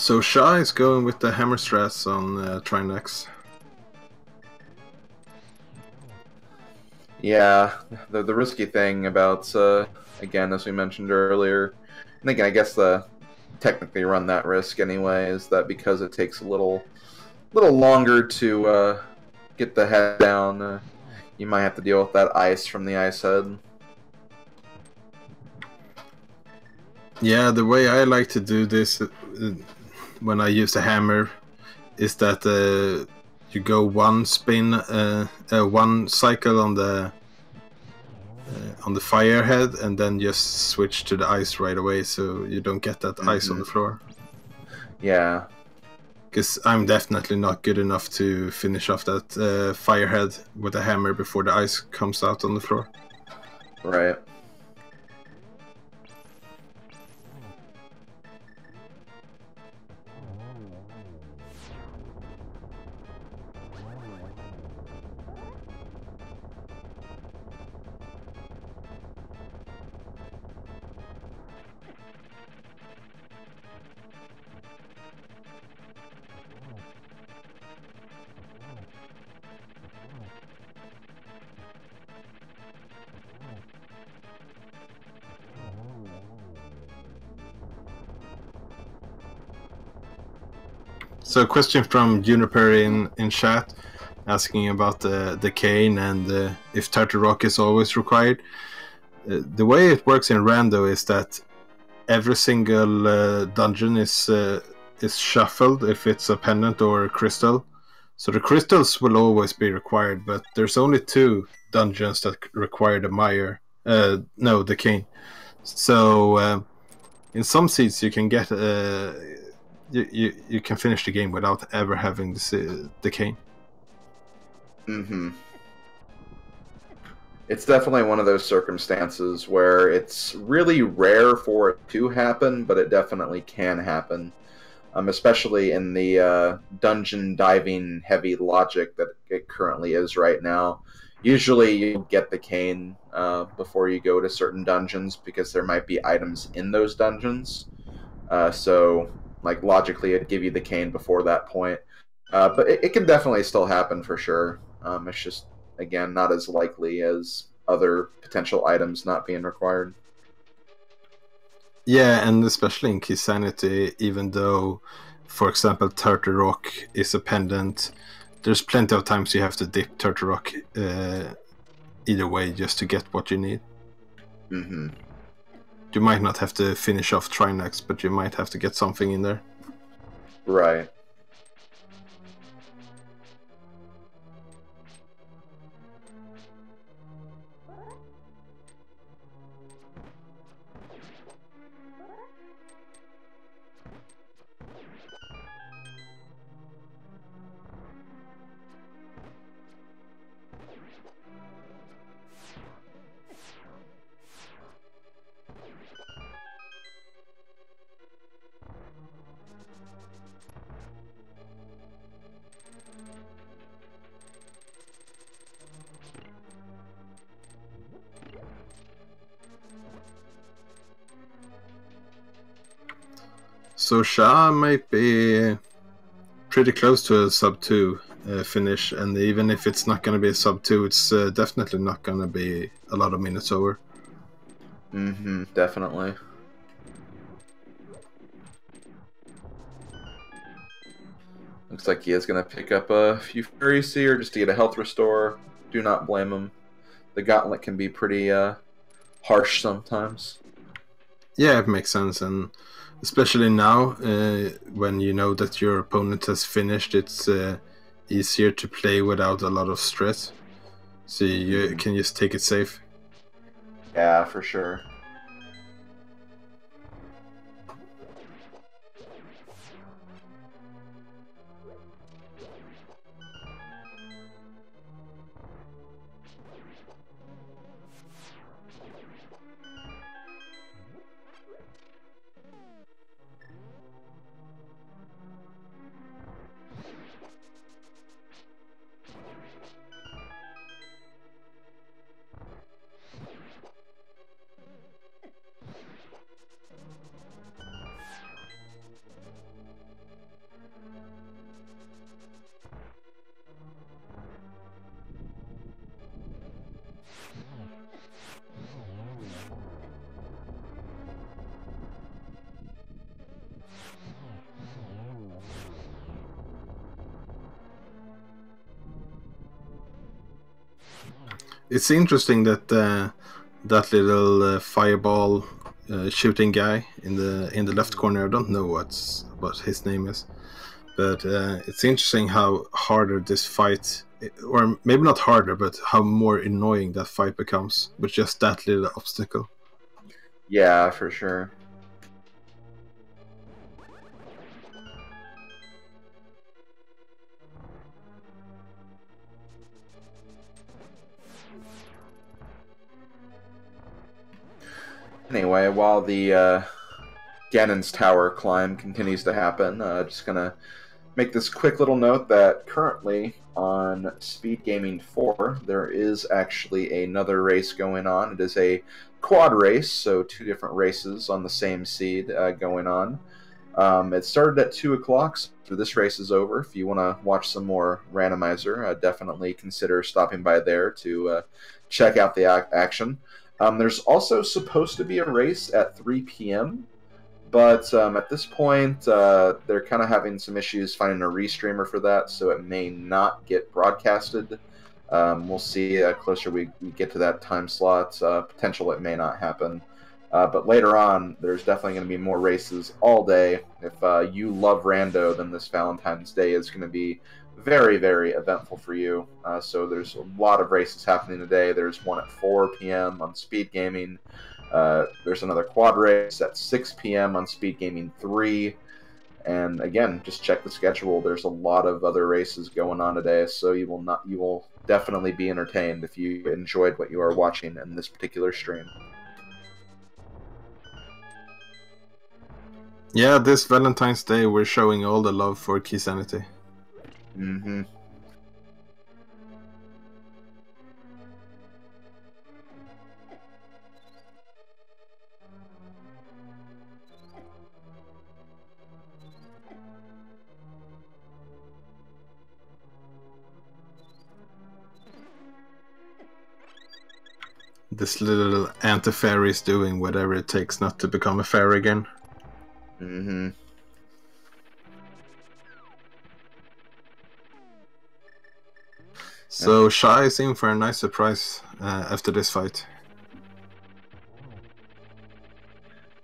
So schaaa is going with the hammer strats on Trinex. Yeah, the risky thing about, again, as we mentioned earlier, and again, I guess technically run that risk anyway, is that because it takes a little longer to get the head down, you might have to deal with that ice from the ice head. Yeah, the way I like to do this when I use the hammer is that you go one spin, one cycle on the fire head, and then just switch to the ice right away, so you don't get that ice on the floor. Yeah. Because I'm definitely not good enough to finish off that fire head with a hammer before the ice comes out on the floor. Right. So, a question from Juniper in chat, asking about the cane and if Turtle Rock is always required. The way it works in Rando is that every single dungeon is shuffled if it's a pendant or a crystal. So the crystals will always be required, but there's only 2 dungeons that require the mire. No, the cane. So in some seeds you can get you can finish the game without ever having the cane. Mm-hmm. It's definitely one of those circumstances where it's really rare for it to happen, but it definitely can happen. Especially in the dungeon diving heavy logic that it currently is right now. Usually you get the cane before you go to certain dungeons because there might be items in those dungeons. So, like, logically it'd give you the cane before that point. But it can definitely still happen for sure. It's just, again, not as likely as other potential items not being required. Yeah, and especially in Keysanity, even though, for example, Turtle Rock is a pendant, there's plenty of times you have to dip Turtle Rock either way just to get what you need. Mm-hmm. You might not have to finish off Trinex, but you might have to get something in there. Right. So schaaa might be pretty close to a sub 2 finish, and even if it's not going to be a sub 2, it's definitely not going to be a lot of minutes over. Mm-hmm, definitely. Looks like he is going to pick up a few fairies here just to get a health restore. Do not blame him. The gauntlet can be pretty harsh sometimes. Yeah, it makes sense, and especially now, when you know that your opponent has finished, it's easier to play without a lot of stress. So you can just take it safe. Yeah, for sure. It's interesting that that little fireball shooting guy in the left corner. I don't know what his name is, but it's interesting how harder this fight, or maybe not harder, but how more annoying that fight becomes with just that little obstacle. Yeah, for sure. Anyway, while the Ganon's Tower climb continues to happen, just gonna make this quick little note that currently on Speed Gaming 4, there is actually another race going on. It is a quad race, so 2 different races on the same seed going on. It started at 2 o'clock, so this race is over. If you want to watch some more Randomizer, definitely consider stopping by there to check out the action. There's also supposed to be a race at 3 p.m., but at this point, they're kind of having some issues finding a restreamer for that, so it may not get broadcasted. We'll see closer we get to that time slot. Potential it may not happen. But later on, there's definitely going to be more races all day. If you love Rando, then this Valentine's Day is going to be very, very eventful for you. So there's a lot of races happening today. There's one at 4 p.m. on Speed Gaming. There's another quad race at 6 p.m. on Speed Gaming 3. And again, just check the schedule. There's a lot of other races going on today, so you will definitely be entertained if you enjoyed what you are watching in this particular stream. Yeah, this Valentine's Day we're showing all the love for Keysanity. Mm-hmm. This little anti-fairy is doing whatever it takes not to become a fairy again. Mm-hmm. So schaaa is in for a nice surprise after this fight.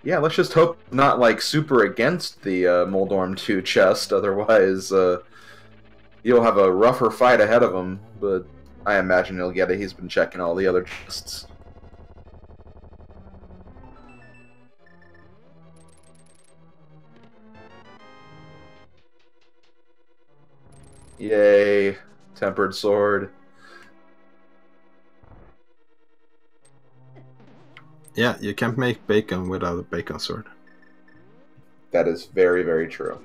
Yeah, let's just hope not like super against the Moldorm 2 chest, otherwise you'll have a rougher fight ahead of him, but I imagine he'll get it. He's been checking all the other chests. Yay, tempered sword. Yeah, you can't make bacon without a bacon sword. That is very, very true.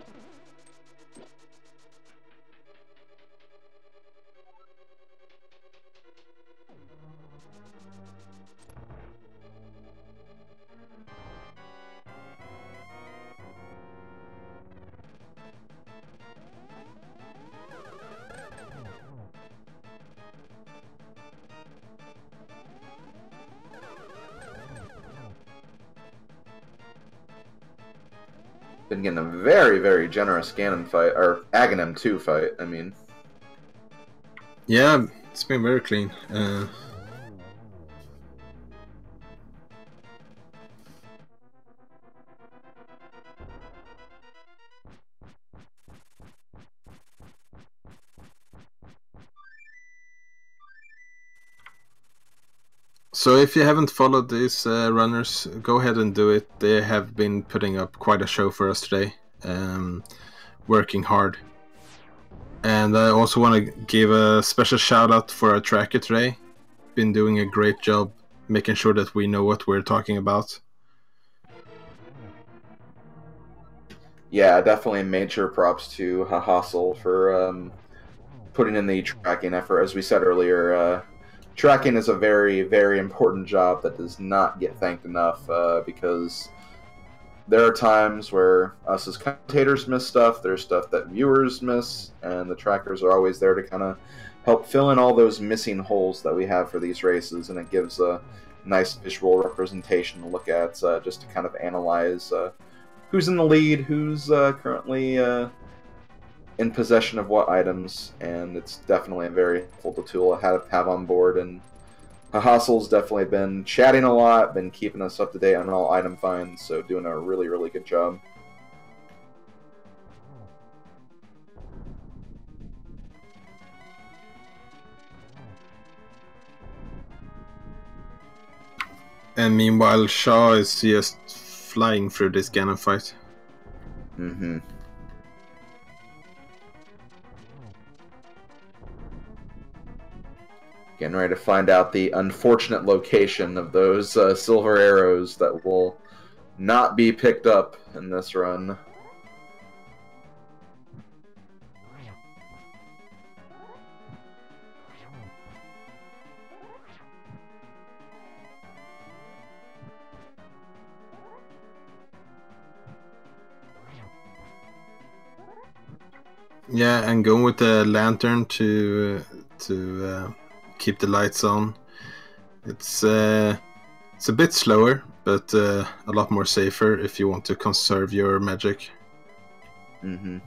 Been getting a very, very generous Ganon fight, or Aghanim 2 fight, I mean. Yeah, it's been very clean. So if you haven't followed these runners, go ahead and do it. They have been putting up quite a show for us today, working hard. And I also want to give a special shout out for our tracker today. Been doing a great job making sure that we know what we're talking about. Yeah, definitely major props to Hassel for putting in the tracking effort. As we said earlier, tracking is a very, very important job that does not get thanked enough because there are times where us as commentators miss stuff, there's stuff that viewers miss, and the trackers are always there to kind of help fill in all those missing holes that we have for these races, and it gives a nice visual representation to look at just to kind of analyze who's in the lead, who's currently in possession of what items, and it's definitely a very helpful tool to have on board. And Hustle's definitely been chatting a lot, been keeping us up to date on all item finds, so doing a really, really good job. And meanwhile, Schaaa is just flying through this Ganon fight. Mm-hmm. Getting ready to find out the unfortunate location of those silver arrows that will not be picked up in this run. Yeah, and going with the lantern to keep the lights on. It's a bit slower, but a lot more safer if you want to conserve your magic. Mm-hmm.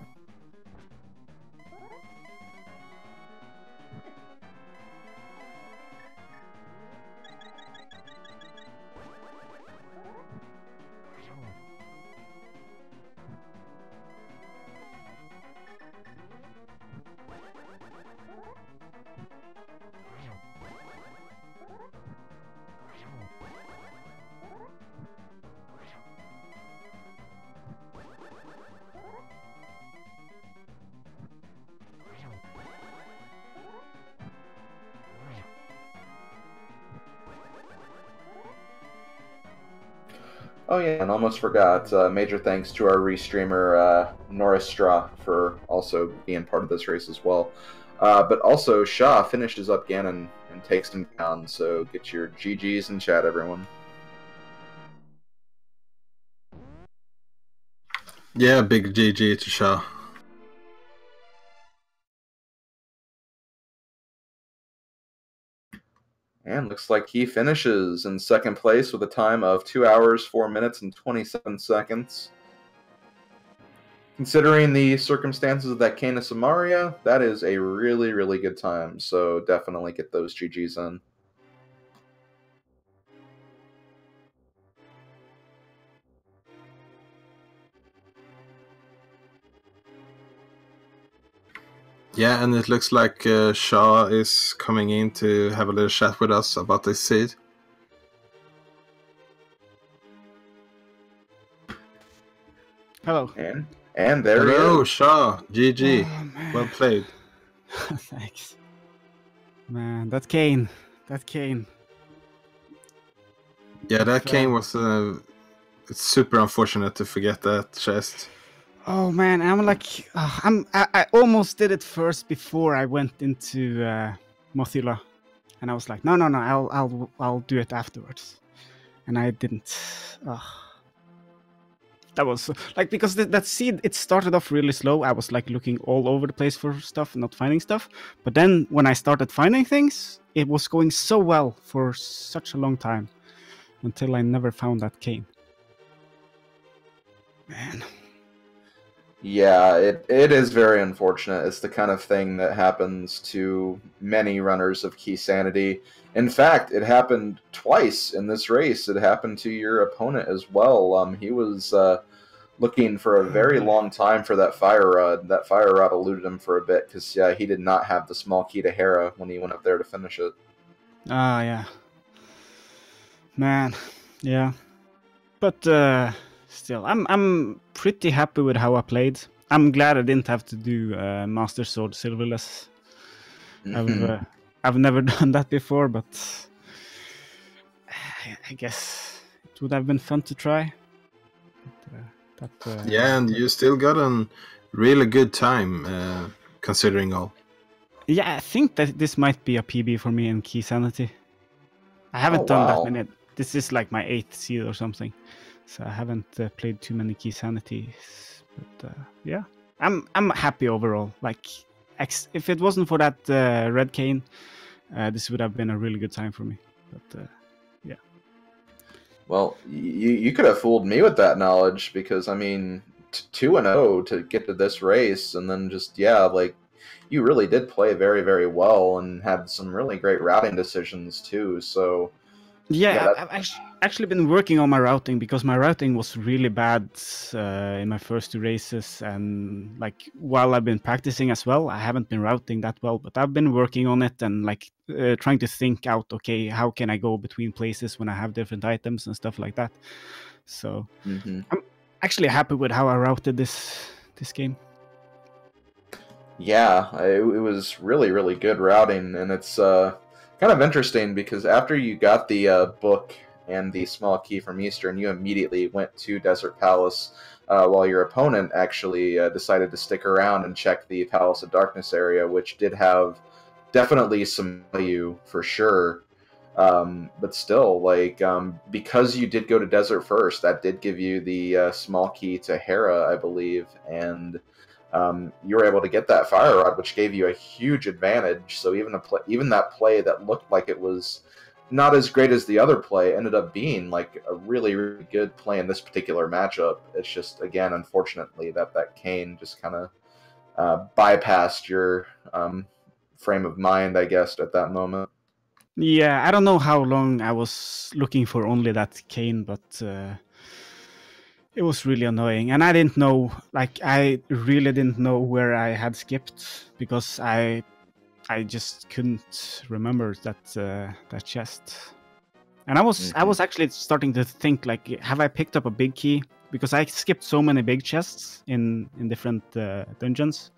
Oh yeah, and almost forgot, major thanks to our restreamer Norristra for also being part of this race as well. But also, Schaaa finishes up Ganon and takes him down, so get your GGs in chat, everyone. Yeah, big GG to Schaaa. And looks like he finishes in second place with a time of 2 hours, 4 minutes, and 27 seconds. Considering the circumstances of that Canis Amaria, that is a really, really good time. So definitely get those GGs in. Yeah, and it looks like Schaaa is coming in to have a little chat with us about this seed. Hello. And there Hello, he is. Schaaa. GG. Oh, well played. Thanks. Man, that Kane. That Kane. Yeah, that Kane was it's super unfortunate to forget that chest. Oh man, I'm like, I almost did it first before I went into Mothula, and I was like, no, I'll do it afterwards, and I didn't. That was like, because that seed, it started off really slow. I was like looking all over the place for stuff and not finding stuff, but then when I started finding things, it was going so well for such a long time until I never found that Kane. Man. Yeah, it is very unfortunate. It's the kind of thing that happens to many runners of Keysanity. In fact, it happened twice in this race. It happened to your opponent as well. He was looking for a very long time for that fire rod. That fire rod eluded him for a bit because he did not have the small key to Hera when he went up there to finish it. Ah, yeah. Man, yeah. But still, I'm pretty happy with how I played. I'm glad I didn't have to do Master Sword Silverless. I've never done that before, but I guess it would have been fun to try. But, yeah, and you still got a really good time, considering all. Yeah, I think that this might be a PB for me in Keysanity. I haven't done that many. This is like my 8th seed or something, so I haven't played too many Keysanities. But yeah, I'm happy overall. Like, if it wasn't for that red cane, this would have been a really good time for me. But yeah. Well, you could have fooled me with that knowledge, because I mean, 2-0 to get to this race, and then just like you really did play very, very well and had some really great routing decisions too. So yeah, I've actually been working on my routing, because my routing was really bad in my first 2 races, and like while I've been practicing as well, I haven't been routing that well, but I've been working on it and like trying to think out, okay, how can I go between places when I have different items and stuff like that. So I'm actually happy with how I routed this game. Yeah, it was really, really good routing, and it's kind of interesting because after you got the book and the small key from Eastern, you immediately went to Desert Palace, while your opponent actually decided to stick around and check the Palace of Darkness area, which did have definitely some value for sure. But still, like, because you did go to Desert first, that did give you the small key to Hera, I believe, and you were able to get that fire rod, which gave you a huge advantage. So even that play that looked like it was not as great as the other play ended up being like a really, really good play in this particular matchup. It's just, again, unfortunately, that Kayn just kind of bypassed your frame of mind, I guess, at that moment. Yeah, I don't know how long I was looking for only that Kayn, but it was really annoying. And I didn't know, like, I really didn't know where I had skipped, because I just couldn't remember that chest. And I was actually starting to think, like, have I picked up a big key? Because I skipped so many big chests in different dungeons,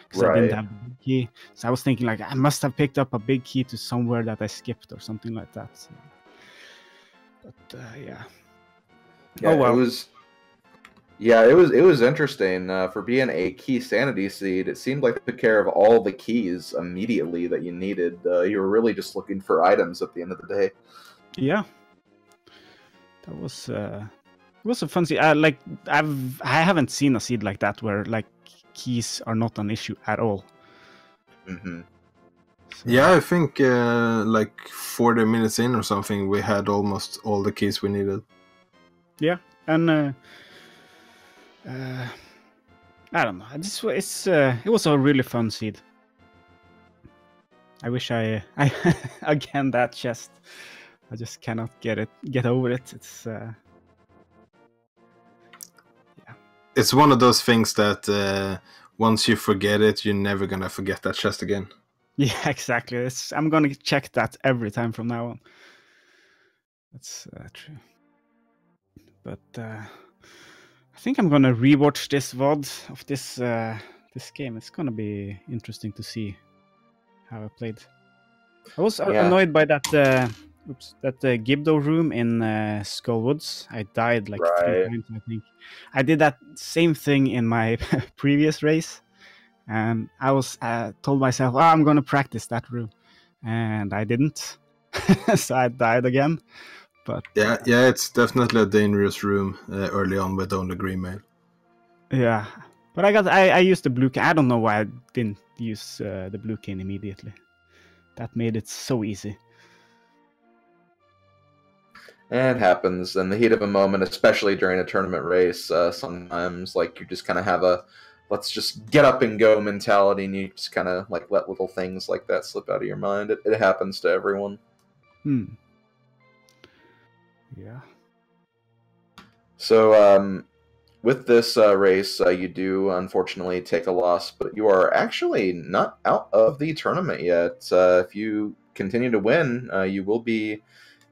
because I didn't have the big key. So I was thinking, like, I must have picked up a big key to somewhere that I skipped or something like that. So, but yeah. Oh well. It was interesting for being a Keysanity seed. It seemed like it took care of all the keys immediately that you needed. You were really just looking for items at the end of the day. Yeah, that was it was a fun seed. Like I haven't seen a seed like that where like keys are not an issue at all. Mm-hmm. So, yeah, I think like 40 minutes in or something, we had almost all the keys we needed. Yeah, and I don't know. It was a really fun seed. I wish I again that chest. I just cannot get over it. It's yeah. It's one of those things that once you forget it, you're never gonna forget that chest again. Yeah, exactly. I'm gonna check that every time from now on. That's true. But I think I'm gonna rewatch this VOD of this game. It's gonna be interesting to see how I played. I was annoyed by that Gibdo room in Skullwoods. I died like 3 times, I think. I did that same thing in my previous race, and I was told myself, "Oh, I'm gonna practice that room," and I didn't, so I died again. But yeah, it's definitely a dangerous room early on with only green mail. Yeah, but I used the blue cane. I don't know why I didn't use the blue cane immediately. That made it so easy. It happens in the heat of a moment, especially during a tournament race. Sometimes, like, you just kind of have a let's just get up and go mentality, and you just kind of like let little things like that slip out of your mind. It happens to everyone. Yeah. So, with this race, you do unfortunately take a loss, but you are actually not out of the tournament yet. If you continue to win, you will be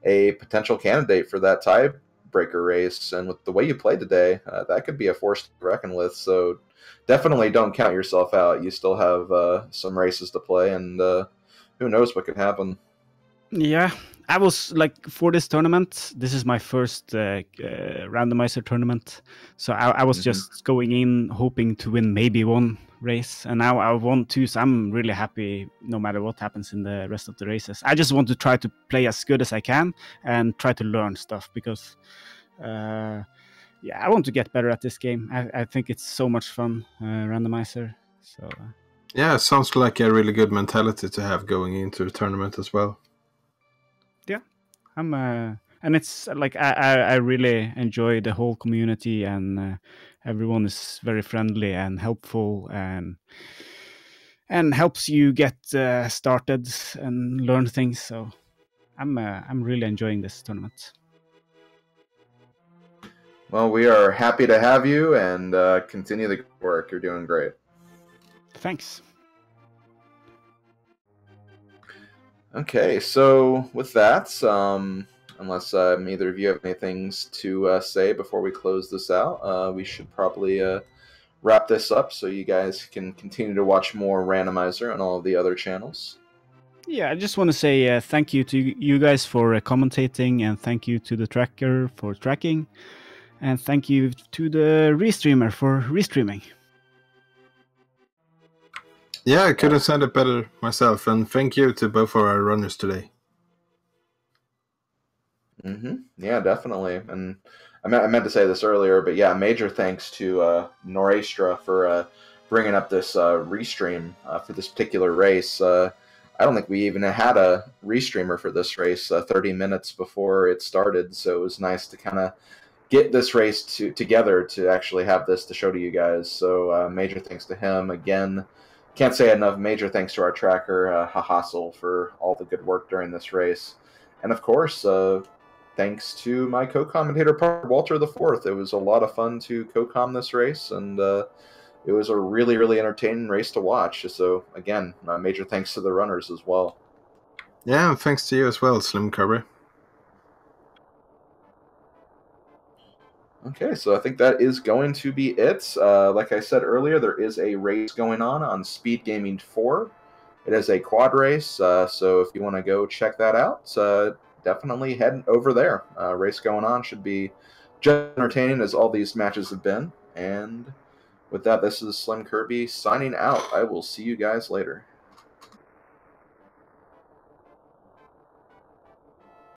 a potential candidate for that tiebreaker race. And with the way you played today, that could be a force to reckon with. So definitely don't count yourself out. You still have some races to play, and who knows what could happen. Yeah, I was like, for this tournament, this is my first randomizer tournament. So I was just going in hoping to win maybe one race, and now I won 2, so I'm really happy no matter what happens in the rest of the races. I just want to try to play as good as I can and try to learn stuff, because yeah, I want to get better at this game. I think it's so much fun, randomizer. So yeah, it sounds like a really good mentality to have going into the tournament as well. Yeah, I'm and it's like I really enjoy the whole community, and everyone is very friendly and helpful, and and helps you get started and learn things. So I'm really enjoying this tournament. Well, we are happy to have you, and continue the good work. You're doing great. Thanks. Okay, so with that, unless either of you have any things to say before we close this out, we should probably wrap this up so you guys can continue to watch more Randomizer on all of the other channels. Yeah, I just want to say thank you to you guys for commentating, and thank you to the tracker for tracking, and thank you to the restreamer for restreaming. Yeah, I couldn't said it better myself, and thank you to both of our runners today. Yeah, definitely. And I meant to say this earlier, but yeah, major thanks to Norestra for bringing up this restream for this particular race. I don't think we even had a restreamer for this race 30 minutes before it started, so it was nice to kind of get this race together to actually have this to show to you guys. So major thanks to him. Again, can't say enough major thanks to our tracker, Hahassel, for all the good work during this race. And of course, thanks to my co-commentator, Walter IV. It was a lot of fun to co-com this race, and it was a really, really entertaining race to watch. So again, major thanks to the runners as well. Yeah, and thanks to you as well, Slim Cobra. Okay, so I think that is going to be it. Like I said earlier, there is a race going on Speed Gaming 4. It is a quad race, so if you want to go check that out, definitely head over there. Race going on, should be just entertaining as all these matches have been. And with that, this is Slim Kirby signing out. I will see you guys later.